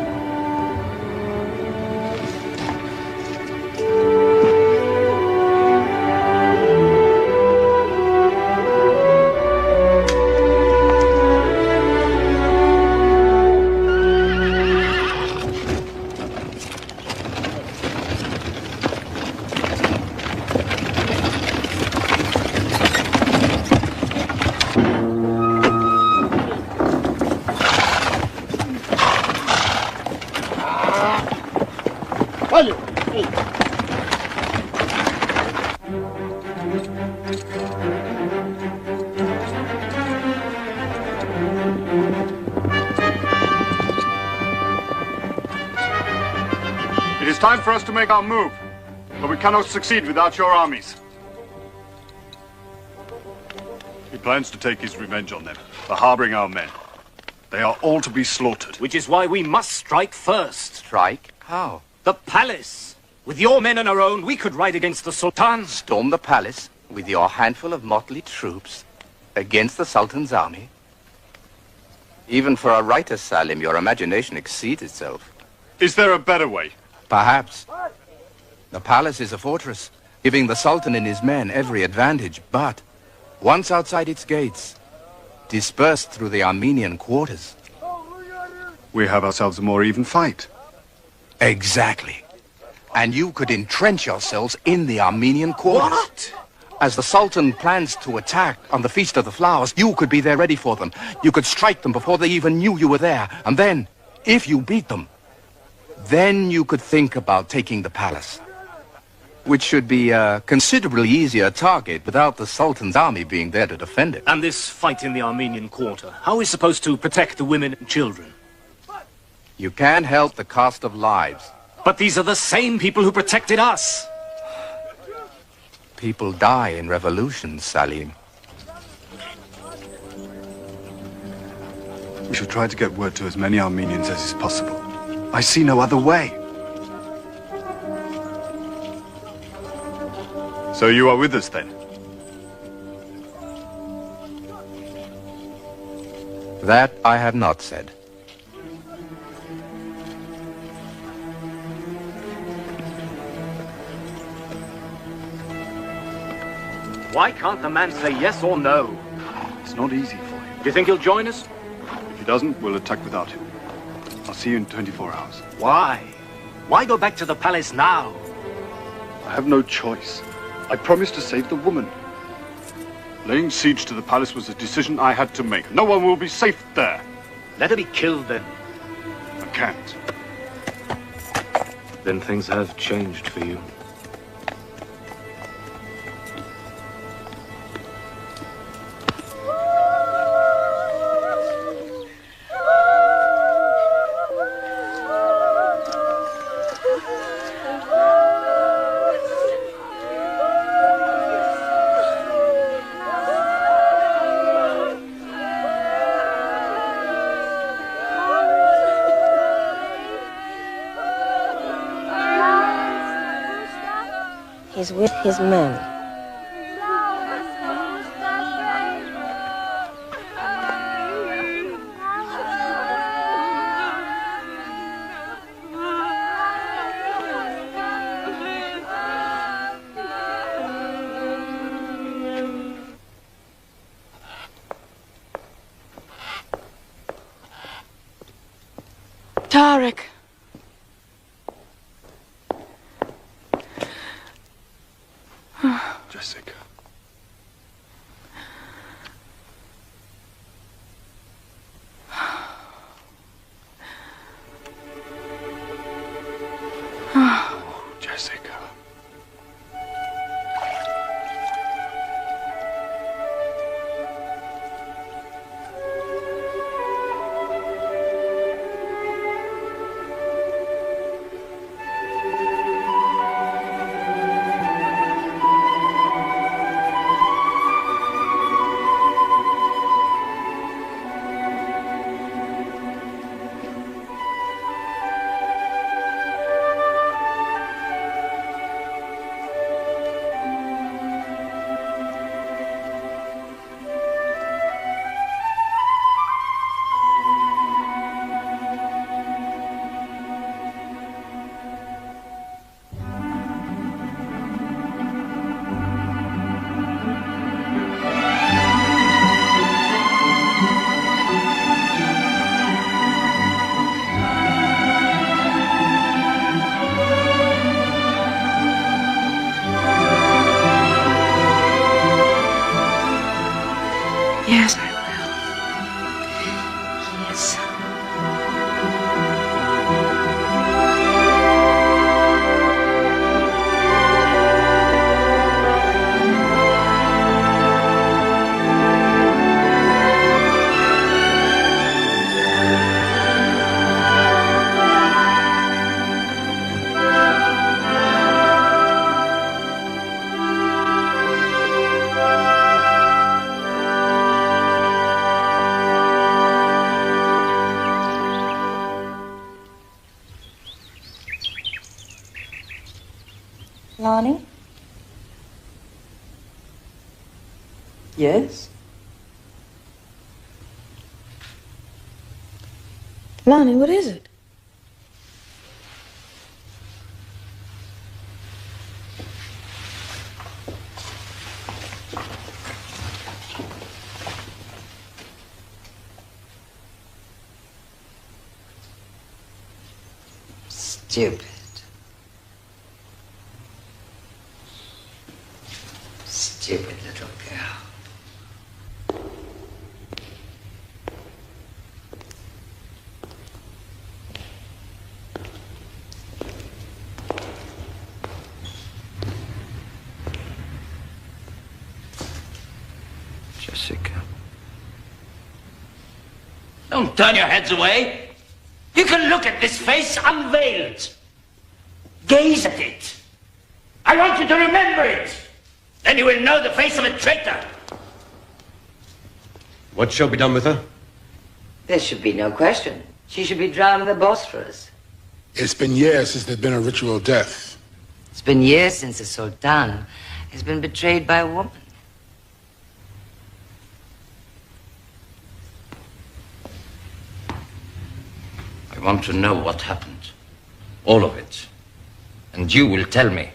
Speaker 7: It is time for us to make our move, but we cannot succeed without your armies. He plans to take his revenge on them for harboring our men. They are all to be slaughtered.
Speaker 20: Which is why we must strike first.
Speaker 21: Strike? How?
Speaker 20: The palace. With your men and our own, we could ride against the Sultan.
Speaker 21: Storm the palace with your handful of motley troops against the Sultan's army? Even for a writer, Salim, your imagination exceeds itself.
Speaker 7: Is there a better way?
Speaker 21: Perhaps. The palace is a fortress, giving the Sultan and his men every advantage, but once outside its gates, dispersed through the Armenian quarters.
Speaker 7: We have ourselves a more even fight.
Speaker 21: Exactly. And you could entrench yourselves in the Armenian quarters.
Speaker 20: What?
Speaker 21: As the Sultan plans to attack on the Feast of the Flowers, you could be there ready for them. You could strike them before they even knew you were there. And then, if you beat them, then you could think about taking the palace. Which should be a considerably easier target without the Sultan's army being there to defend it.
Speaker 20: And this fight in the Armenian quarter, how are we supposed to protect the women and children?
Speaker 21: You can't help the cost of lives.
Speaker 20: But these are the same people who protected us.
Speaker 21: People die in revolutions, Salim.
Speaker 7: We should try to get word to as many Armenians as is possible. I see no other way. So you are with us then?
Speaker 21: That I have not said.
Speaker 20: Why can't the man say yes or no?
Speaker 7: It's not easy for him.
Speaker 20: Do you think he'll join us?
Speaker 7: If he doesn't, we'll attack without him. I'll see you in 24 hours.
Speaker 20: Why? Why go back to the palace now?
Speaker 7: I have no choice. I promised to save the woman. Laying siege to the palace was a decision I had to make. No one will be safe there.
Speaker 20: Let her be killed then.
Speaker 7: I can't.
Speaker 20: Then things have changed for you.
Speaker 18: He's with his men.
Speaker 2: Tarek.
Speaker 7: Jessica. Oh, Jessica.
Speaker 2: Yes, I will. Yes.
Speaker 18: Lonnie?
Speaker 14: Yes?
Speaker 2: Lonnie, what is it?
Speaker 17: Stupid. Stupid little girl.
Speaker 1: Jessica. Don't turn your heads away. You can look at this face unveiled. Gaze at it. I want you to remember it. Then you will know the face of a traitor.
Speaker 5: What shall be done with her?
Speaker 17: There should be no question. She should be drowned in the Bosphorus.
Speaker 6: It's been years since there's been a ritual death.
Speaker 17: It's been years since the Sultan has been betrayed by a woman.
Speaker 1: I want to know what happened. All of it. And you will tell me.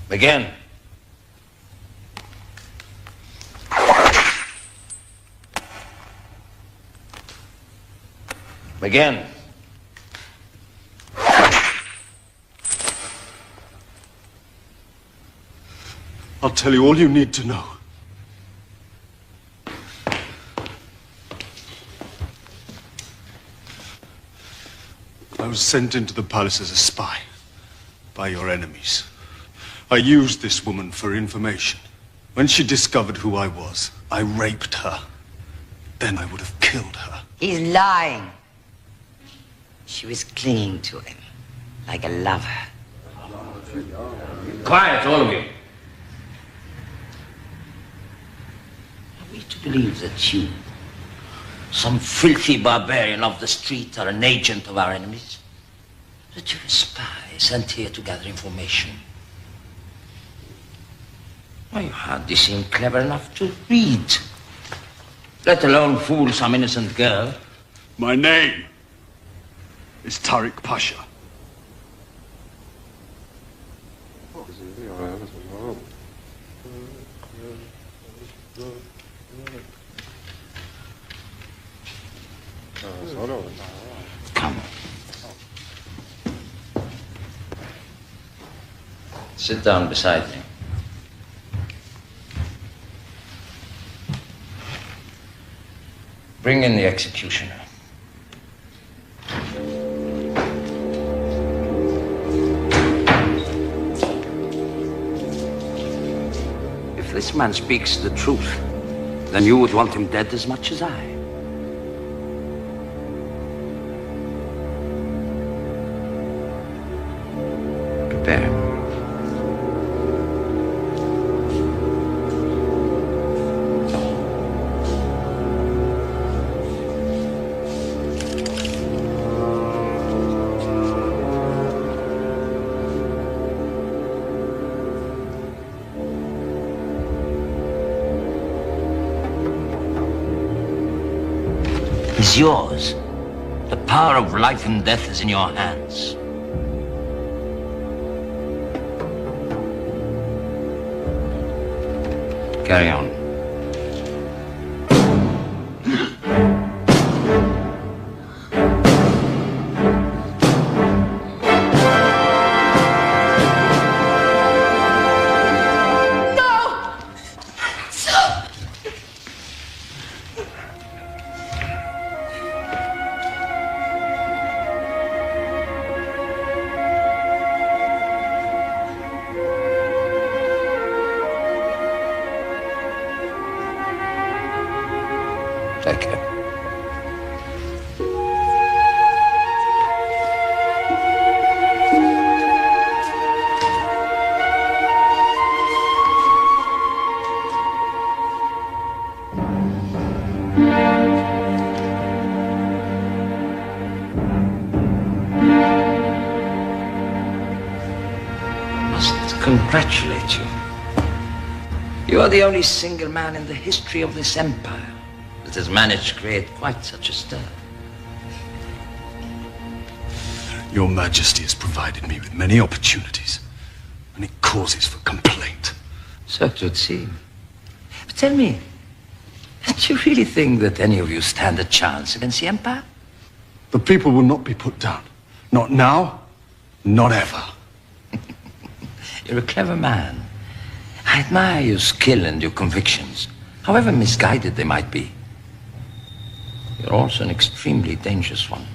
Speaker 1: Begin. Begin.
Speaker 7: I'll tell you all you need to know. I was sent into the palace as a spy by your enemies. I used this woman for information. When she discovered who I was, I raped her. Then I would have killed her.
Speaker 17: He's lying. She was clinging to him like a lover.
Speaker 1: Quiet, all of you. Are we to believe that you, some filthy barbarian of the street, are an agent of our enemies? That you're a spy sent here to gather information? Why, you hardly seem clever enough to read, let alone fool some innocent girl.
Speaker 7: My name is Tariq Pasha.
Speaker 1: Come. Sit down beside me. Bring in the executioner. If this man speaks the truth, then you would want him dead as much as I. Prepare. Is yours. The power of life and death is in your hands. Carry on. Take it. Congratulate you. You are the only single man in the history of this empire that has managed to create quite such a stir.
Speaker 7: Your Majesty has provided me with many opportunities, many causes for complaint.
Speaker 1: So it would seem. But tell me, do you really think that any of you stand a chance against the empire?
Speaker 7: The people will not be put down. Not now, not ever.
Speaker 1: You're a clever man. I admire your skill and your convictions, however misguided they might be. You're also an extremely dangerous one.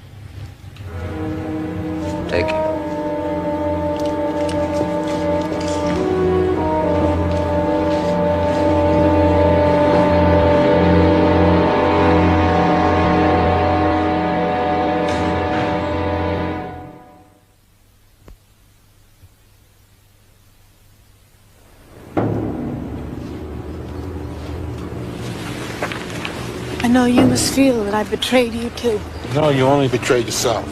Speaker 1: Take it.
Speaker 15: I know you must feel that I betrayed you too.
Speaker 6: No, you only betrayed yourself.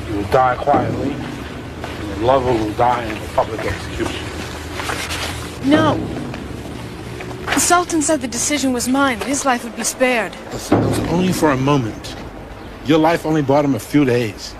Speaker 6: You will die quietly, and your lover will die in a public execution.
Speaker 15: No. The Sultan said the decision was mine, that his life would be spared.
Speaker 6: Listen, it was only for a moment. Your life only brought him a few days.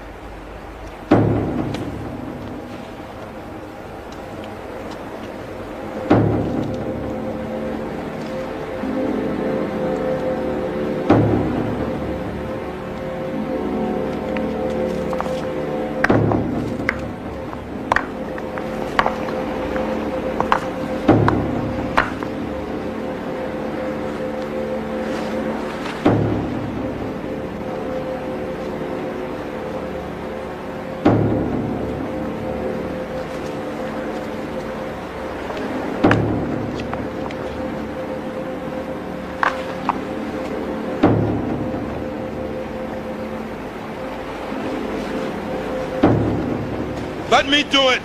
Speaker 11: Let me do it!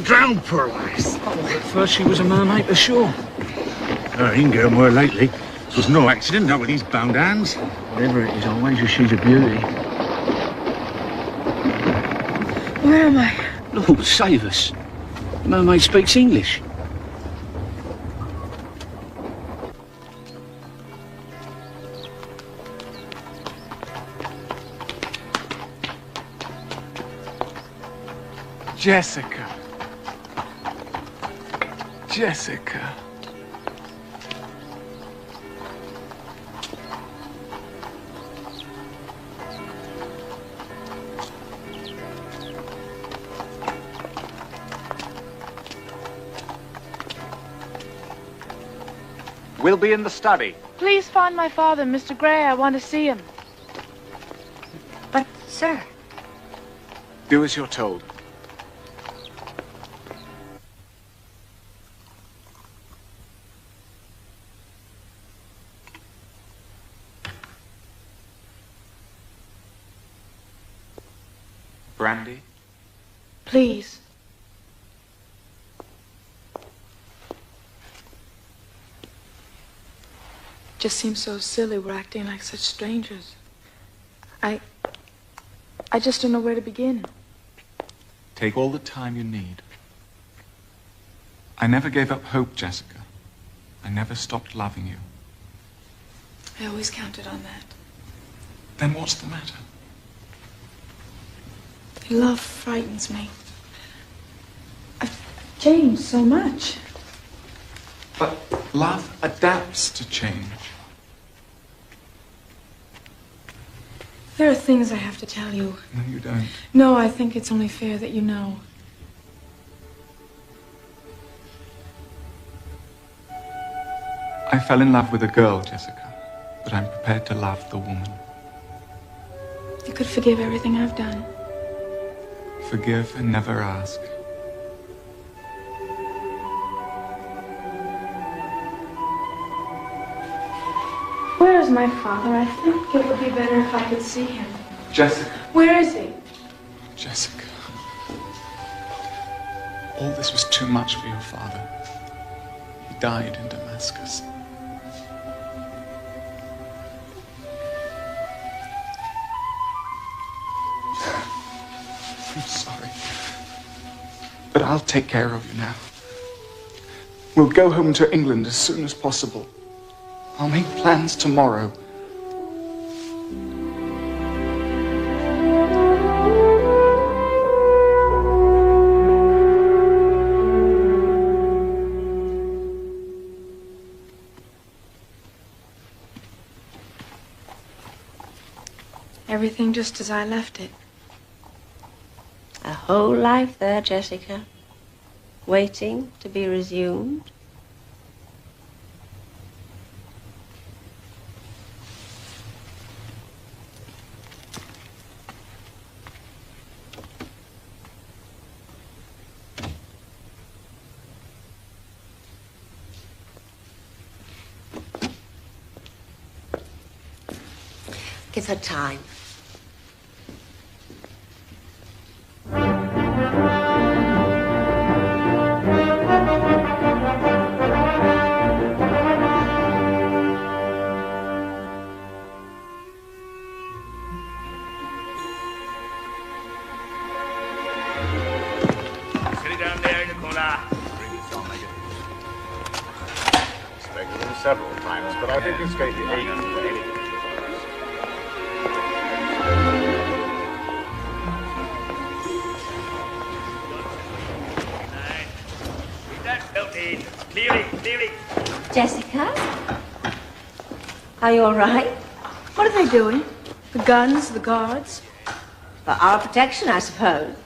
Speaker 12: Drowned, poor lass. Oh, at first she was a mermaid for sure. Her ain't getting more lately. It was no accident, not with these bound hands. Whatever it is, I'll wager she's a beauty.
Speaker 15: Where am I?
Speaker 12: Lord, save us. The mermaid speaks English.
Speaker 8: Jessica. Jessica. We'll be in the study.
Speaker 15: Please find my father, Mr. Gray. I want to see him.
Speaker 3: But, sir...
Speaker 8: Do as you're told. Brandy?
Speaker 15: Please. Just seems so silly we're acting like such strangers. I just don't know where to begin.
Speaker 8: Take all the time you need. I never gave up hope, Jessica. I never stopped loving you.
Speaker 15: I always counted on that.
Speaker 8: Then what's the matter?
Speaker 15: Love frightens me. I've changed so much.
Speaker 8: But love adapts to change.
Speaker 15: There are things I have to tell you.
Speaker 8: No, you don't.
Speaker 15: No, I think it's only fair that you know.
Speaker 8: I fell in love with a girl, Jessica, but I'm prepared to love the woman.
Speaker 15: You could forgive everything I've done.
Speaker 8: Forgive and never ask.
Speaker 15: Where is my father? I think it would be better if I could see him.
Speaker 8: Jessica.
Speaker 15: Where is he?
Speaker 8: Jessica. All this was too much for your father. He died in Damascus. I'm sorry. But I'll take care of you now. We'll go home to England as soon as possible. I'll make plans tomorrow.
Speaker 15: Everything just as I left it.
Speaker 18: A whole life there, Jessica. Waiting to be resumed. It's her time.
Speaker 11: Several times, but I think it's going to be 8 for anything.
Speaker 18: Clearly. Jessica? Are you all right?
Speaker 15: What are they doing? The guns, the guards?
Speaker 18: For our protection, I suppose.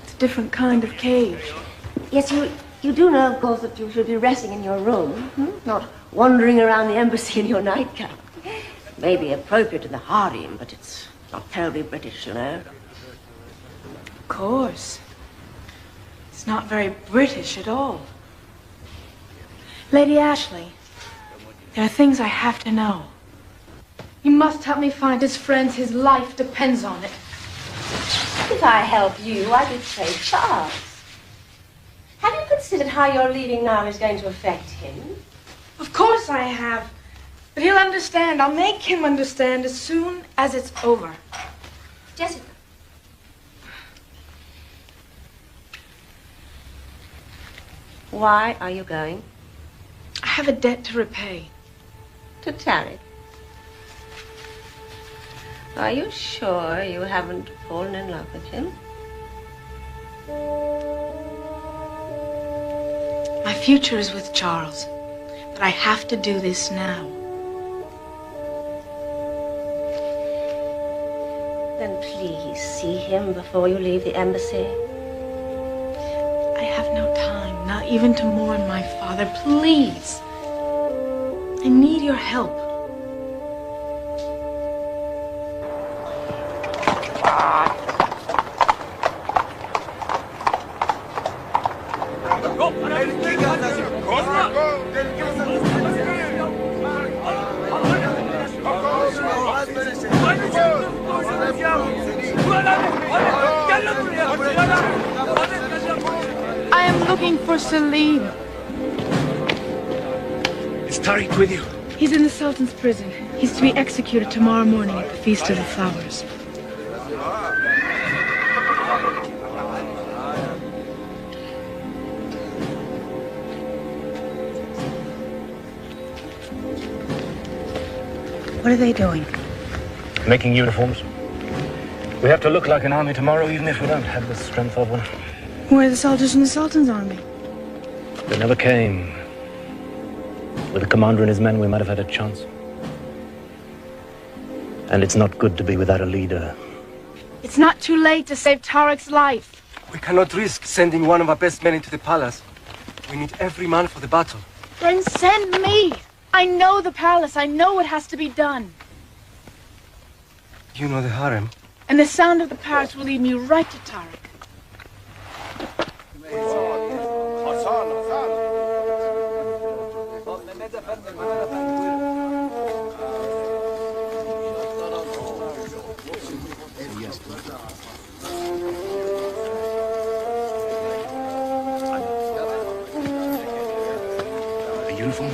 Speaker 15: It's a different kind of cage.
Speaker 18: Yes, you do know, of course, that you should be resting in your room, not wandering around the embassy in your nightgown. May be appropriate in the harem, but it's not terribly British, you know.
Speaker 15: Of course. It's not very British at all. Lady Ashley, there are things I have to know. You must help me find his friends. His life depends on it.
Speaker 18: If I help you, I could save Charles. Have you considered how your leaving now is going to affect him?
Speaker 15: Of course I have. But he'll understand. I'll make him understand as soon as it's over.
Speaker 18: Jessica. Why are you going?
Speaker 15: I have a debt to repay.
Speaker 18: To Tarek? Are you sure you haven't fallen in love with him?
Speaker 15: My future is with Charles, but I have to do this now.
Speaker 18: Then please see him before you leave the embassy.
Speaker 15: I have no time, not even to mourn my father. Please. I need your help. I am looking for Salim.
Speaker 20: Is Tariq with you?
Speaker 15: He's in the Sultan's prison. He's to be executed tomorrow morning at the Feast of the Flowers. What are they doing?
Speaker 20: Making uniforms. We have to look like an army tomorrow, even if we don't have the strength of one.
Speaker 15: Where are the soldiers from the Sultan's army?
Speaker 20: They never came. With the commander and his men, we might have had a chance. And it's not good to be without a leader.
Speaker 15: It's not too late to save Tariq's life.
Speaker 10: We cannot risk sending one of our best men into the palace. We need every man for the battle.
Speaker 15: Then send me. I know the palace. I know what has to be done.
Speaker 10: You know the harem?
Speaker 15: And the sound of the parrots will lead me right to Tariq.
Speaker 20: A uniform.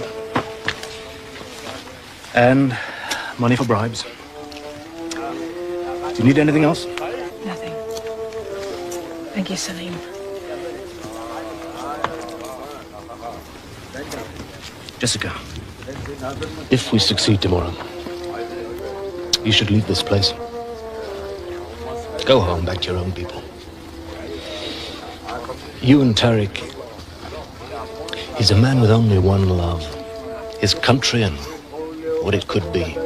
Speaker 20: And money for bribes. Do you need anything else?
Speaker 15: Nothing. Thank you, Salim.
Speaker 20: Jessica, if we succeed tomorrow, you should leave this place. Go home, back to your own people. You and Tariq, he's a man with only one love, his country and what it could be.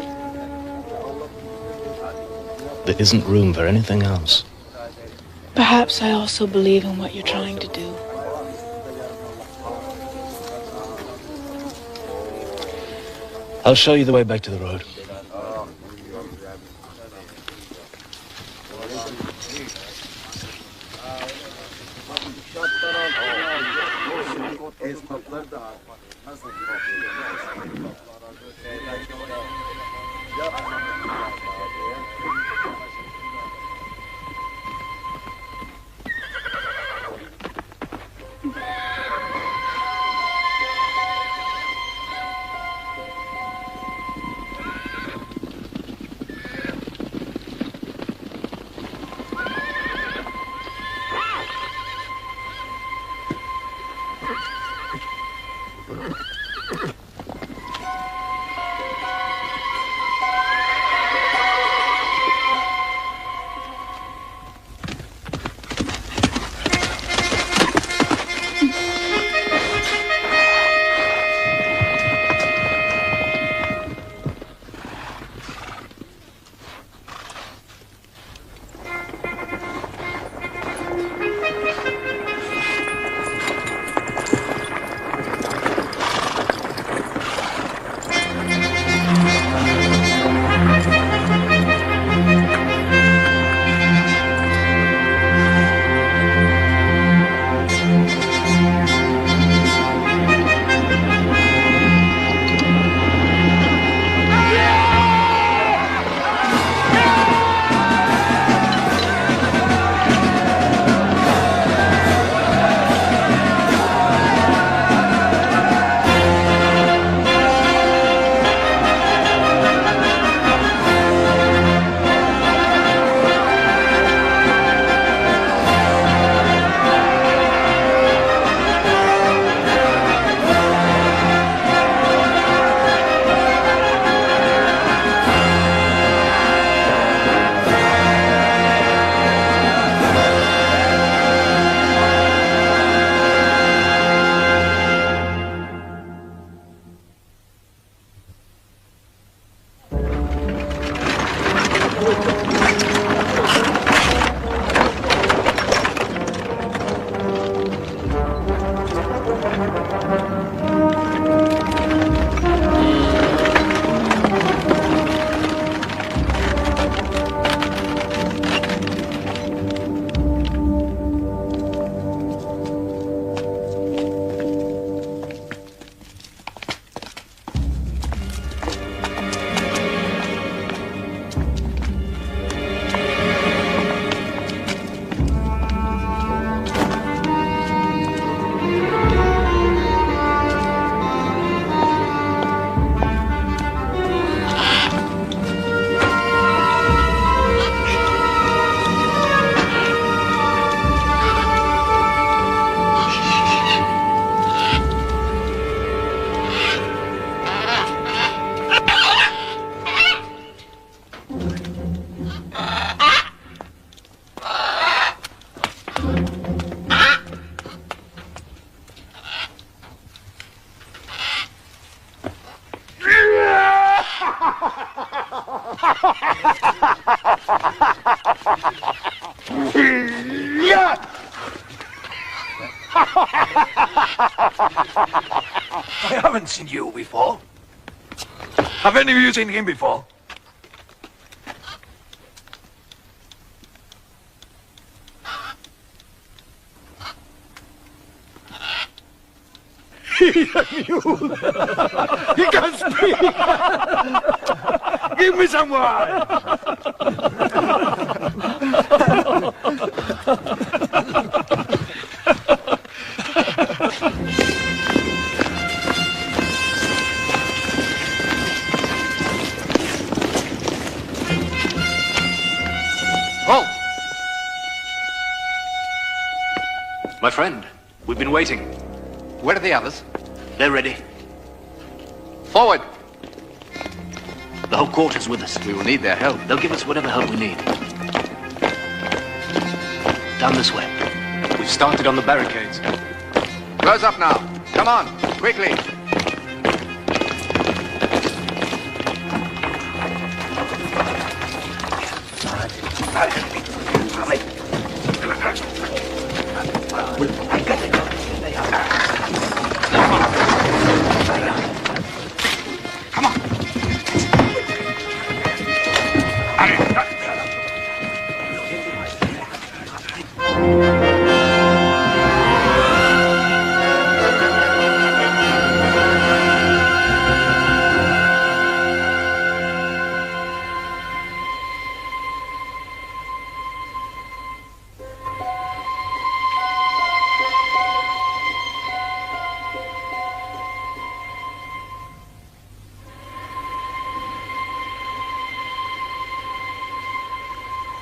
Speaker 20: There isn't room for anything else.
Speaker 15: Perhaps I also believe in what you're trying to do.
Speaker 20: I'll show you the way back to the road.
Speaker 11: I haven't seen you before. Have any of you seen him before? He's a mule. He can speak. Give me some wine.
Speaker 9: Halt! My friend, we've been waiting.
Speaker 21: Where are the others?
Speaker 9: They're ready.
Speaker 21: Forward!
Speaker 9: The whole quarter's with us.
Speaker 21: We will need their help.
Speaker 9: They'll give us whatever help we need. Down this way.
Speaker 21: We've started on the barricades. Close up now. Come on, quickly.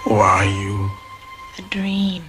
Speaker 11: Who are you?
Speaker 2: A dream.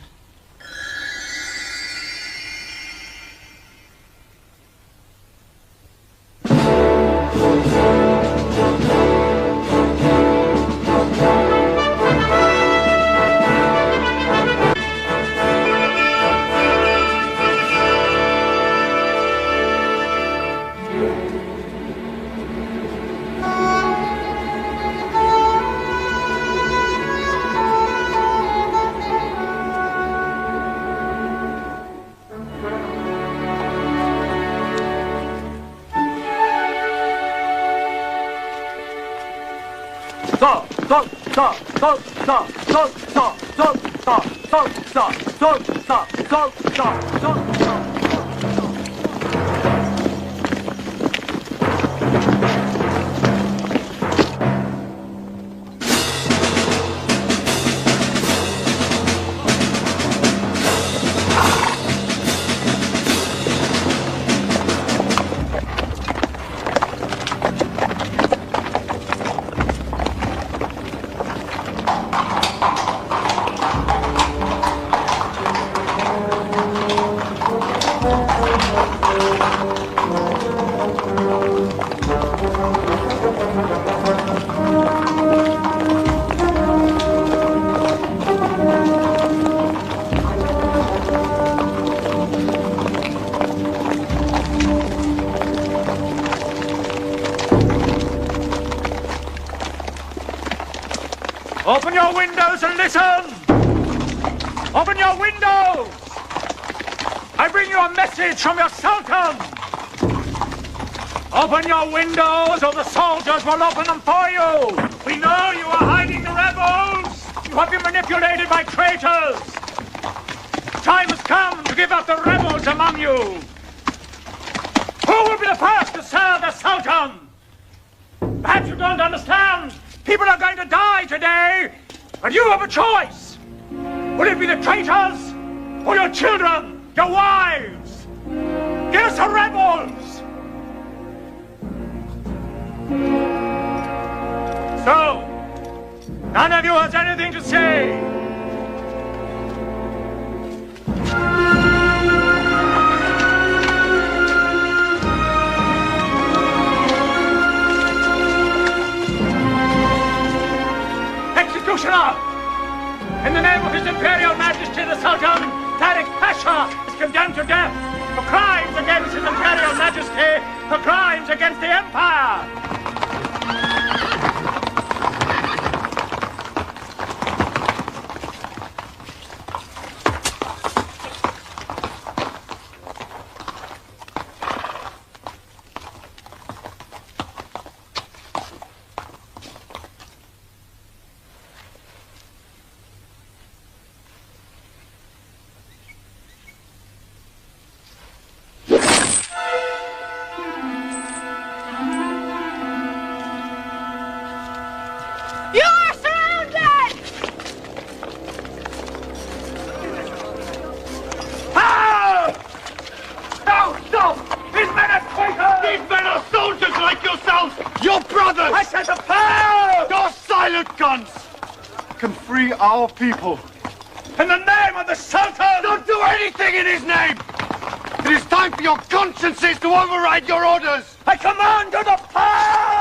Speaker 11: Open your windows and listen! Open your windows! I bring you a message from your Sultan! Open your windows or the soldiers will open them for you! We know you are hiding the rebels! You have been manipulated by traitors! Time has come to give up the rebels among you! Who will be the first to serve the Sultan? Perhaps you don't understand! People are going to die today, and you have a choice. Will it be the traitors, or your children, your wives? Give us the rebels! So, none of you has anything to say. In the name of His Imperial Majesty the Sultan, Tariq Pasha is condemned to death for crimes against His Imperial Majesty, for crimes against the Empire.
Speaker 7: Our people.
Speaker 11: In the name of the Sultan!
Speaker 7: Don't do anything in his name! It is time for your consciences to override your orders!
Speaker 11: I command you to fire!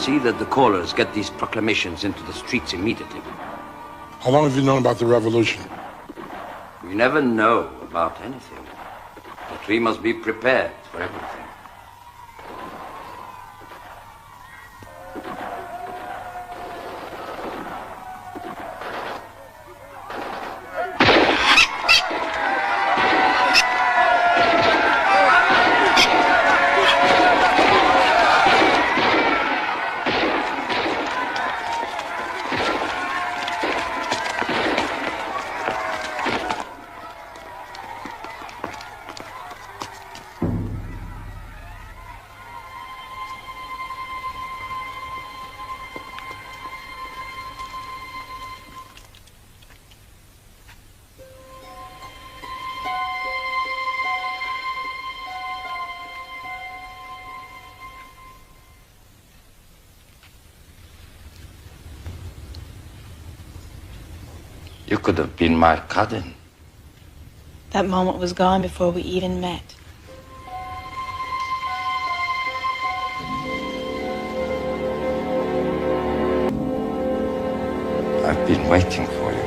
Speaker 1: See that the callers get these proclamations into the streets immediately.
Speaker 6: How long have you known about the revolution?
Speaker 1: We never know about anything, but we must be prepared for everything. You could have been my cousin.
Speaker 2: That moment was gone before we even met.
Speaker 1: I've been waiting for you.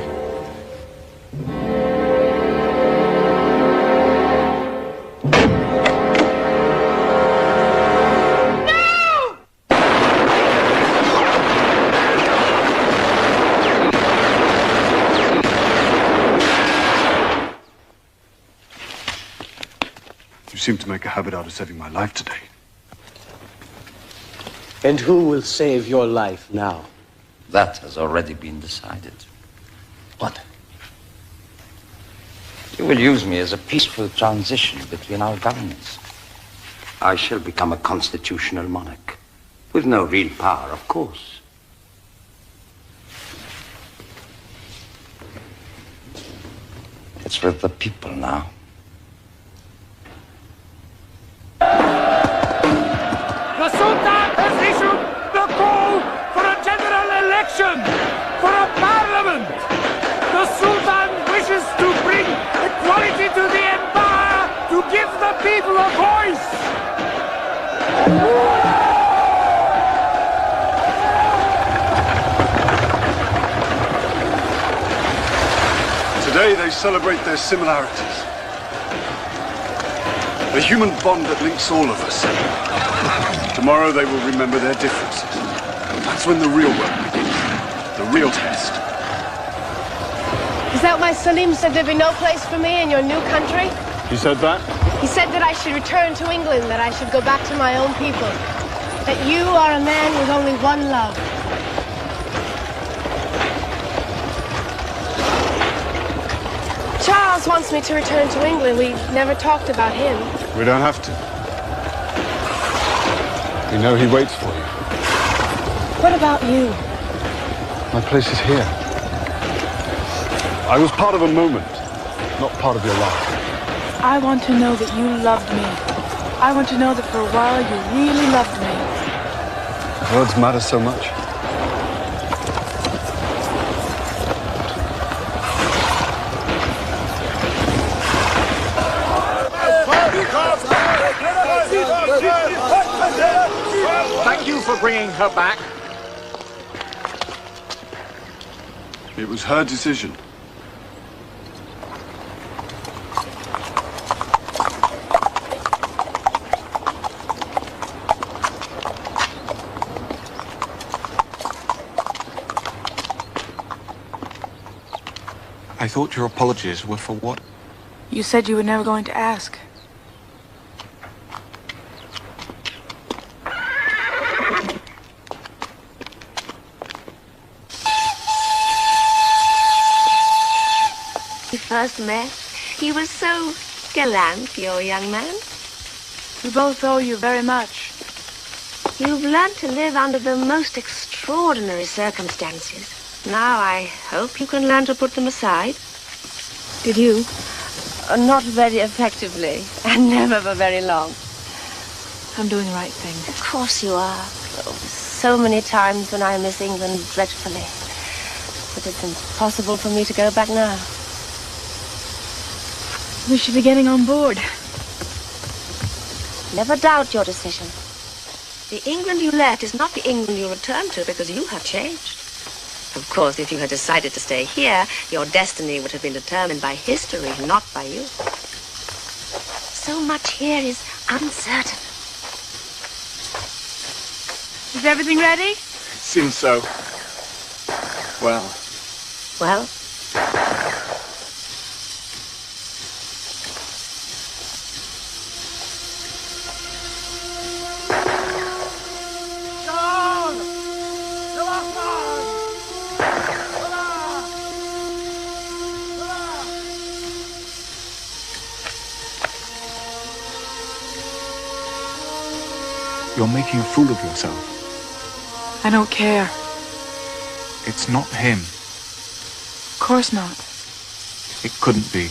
Speaker 7: You seem to make a habit out of saving my life today.
Speaker 9: And who will save your life now?
Speaker 1: That has already been decided.
Speaker 9: What?
Speaker 1: You will use me as a peaceful transition between our governments. I shall become a constitutional monarch, with no real power, of course. It's with the people now.
Speaker 11: The Sultan has issued the call for a general election, for a parliament. The Sultan wishes to bring equality to the empire, to give the people a voice.
Speaker 7: Today they celebrate their similarities. The human bond that links all of us. Tomorrow they will remember their differences. That's when the real work begins. The real test.
Speaker 18: Is that why Salim said there'd be no place for me in your new country?
Speaker 7: He said that?
Speaker 18: He said that I should return to England, that I should go back to my own people. That you are a man with only one love. Charles wants me to return to England. We never talked about him.
Speaker 7: We don't have to. We know he waits for you.
Speaker 18: What about you?
Speaker 7: My place is here. I was part of a moment, not part of your life.
Speaker 15: I want to know that you loved me. I want to know that for a while you really loved me.
Speaker 7: Words matter so much.
Speaker 11: Thank you for bringing her back.
Speaker 7: It was her decision.
Speaker 8: I thought your apologies were for what?
Speaker 15: You said you were never going to ask.
Speaker 4: We first met. He was so gallant, your young man.
Speaker 15: We both owe you very much.
Speaker 4: You've learned to live under the most extraordinary circumstances. Now I hope you can learn to put them aside.
Speaker 18: Did you? Not very effectively, and never for very long.
Speaker 2: I'm doing the right thing.
Speaker 18: Of course you are. Oh, so many times when I miss England dreadfully. But it's impossible for me to go back now.
Speaker 2: We should be getting on board.
Speaker 18: Never doubt your decision.
Speaker 4: The England you left is not the England you return to because you have changed. Of course, if you had decided to stay here, your destiny would have been determined by history, not by you. So much here is uncertain.
Speaker 2: Is everything ready?
Speaker 8: Seems so. Well.
Speaker 4: Well?
Speaker 8: You're making a fool of yourself.
Speaker 15: I don't care.
Speaker 8: It's not him.
Speaker 15: Of course not.
Speaker 8: It couldn't be.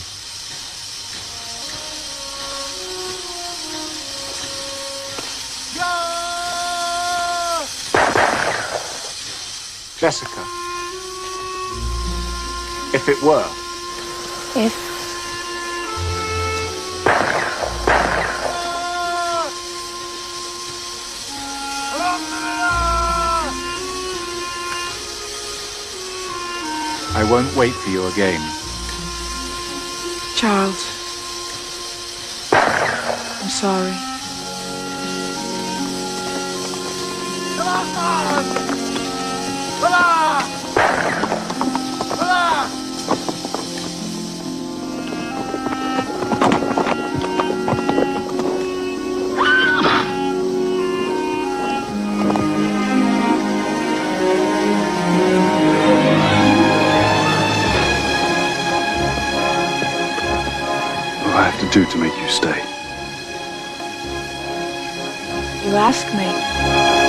Speaker 8: Jessica. If it were.
Speaker 4: If.
Speaker 8: I won't wait for you again.
Speaker 15: Charles. I'm sorry.
Speaker 7: Do to make you stay?
Speaker 15: You ask me.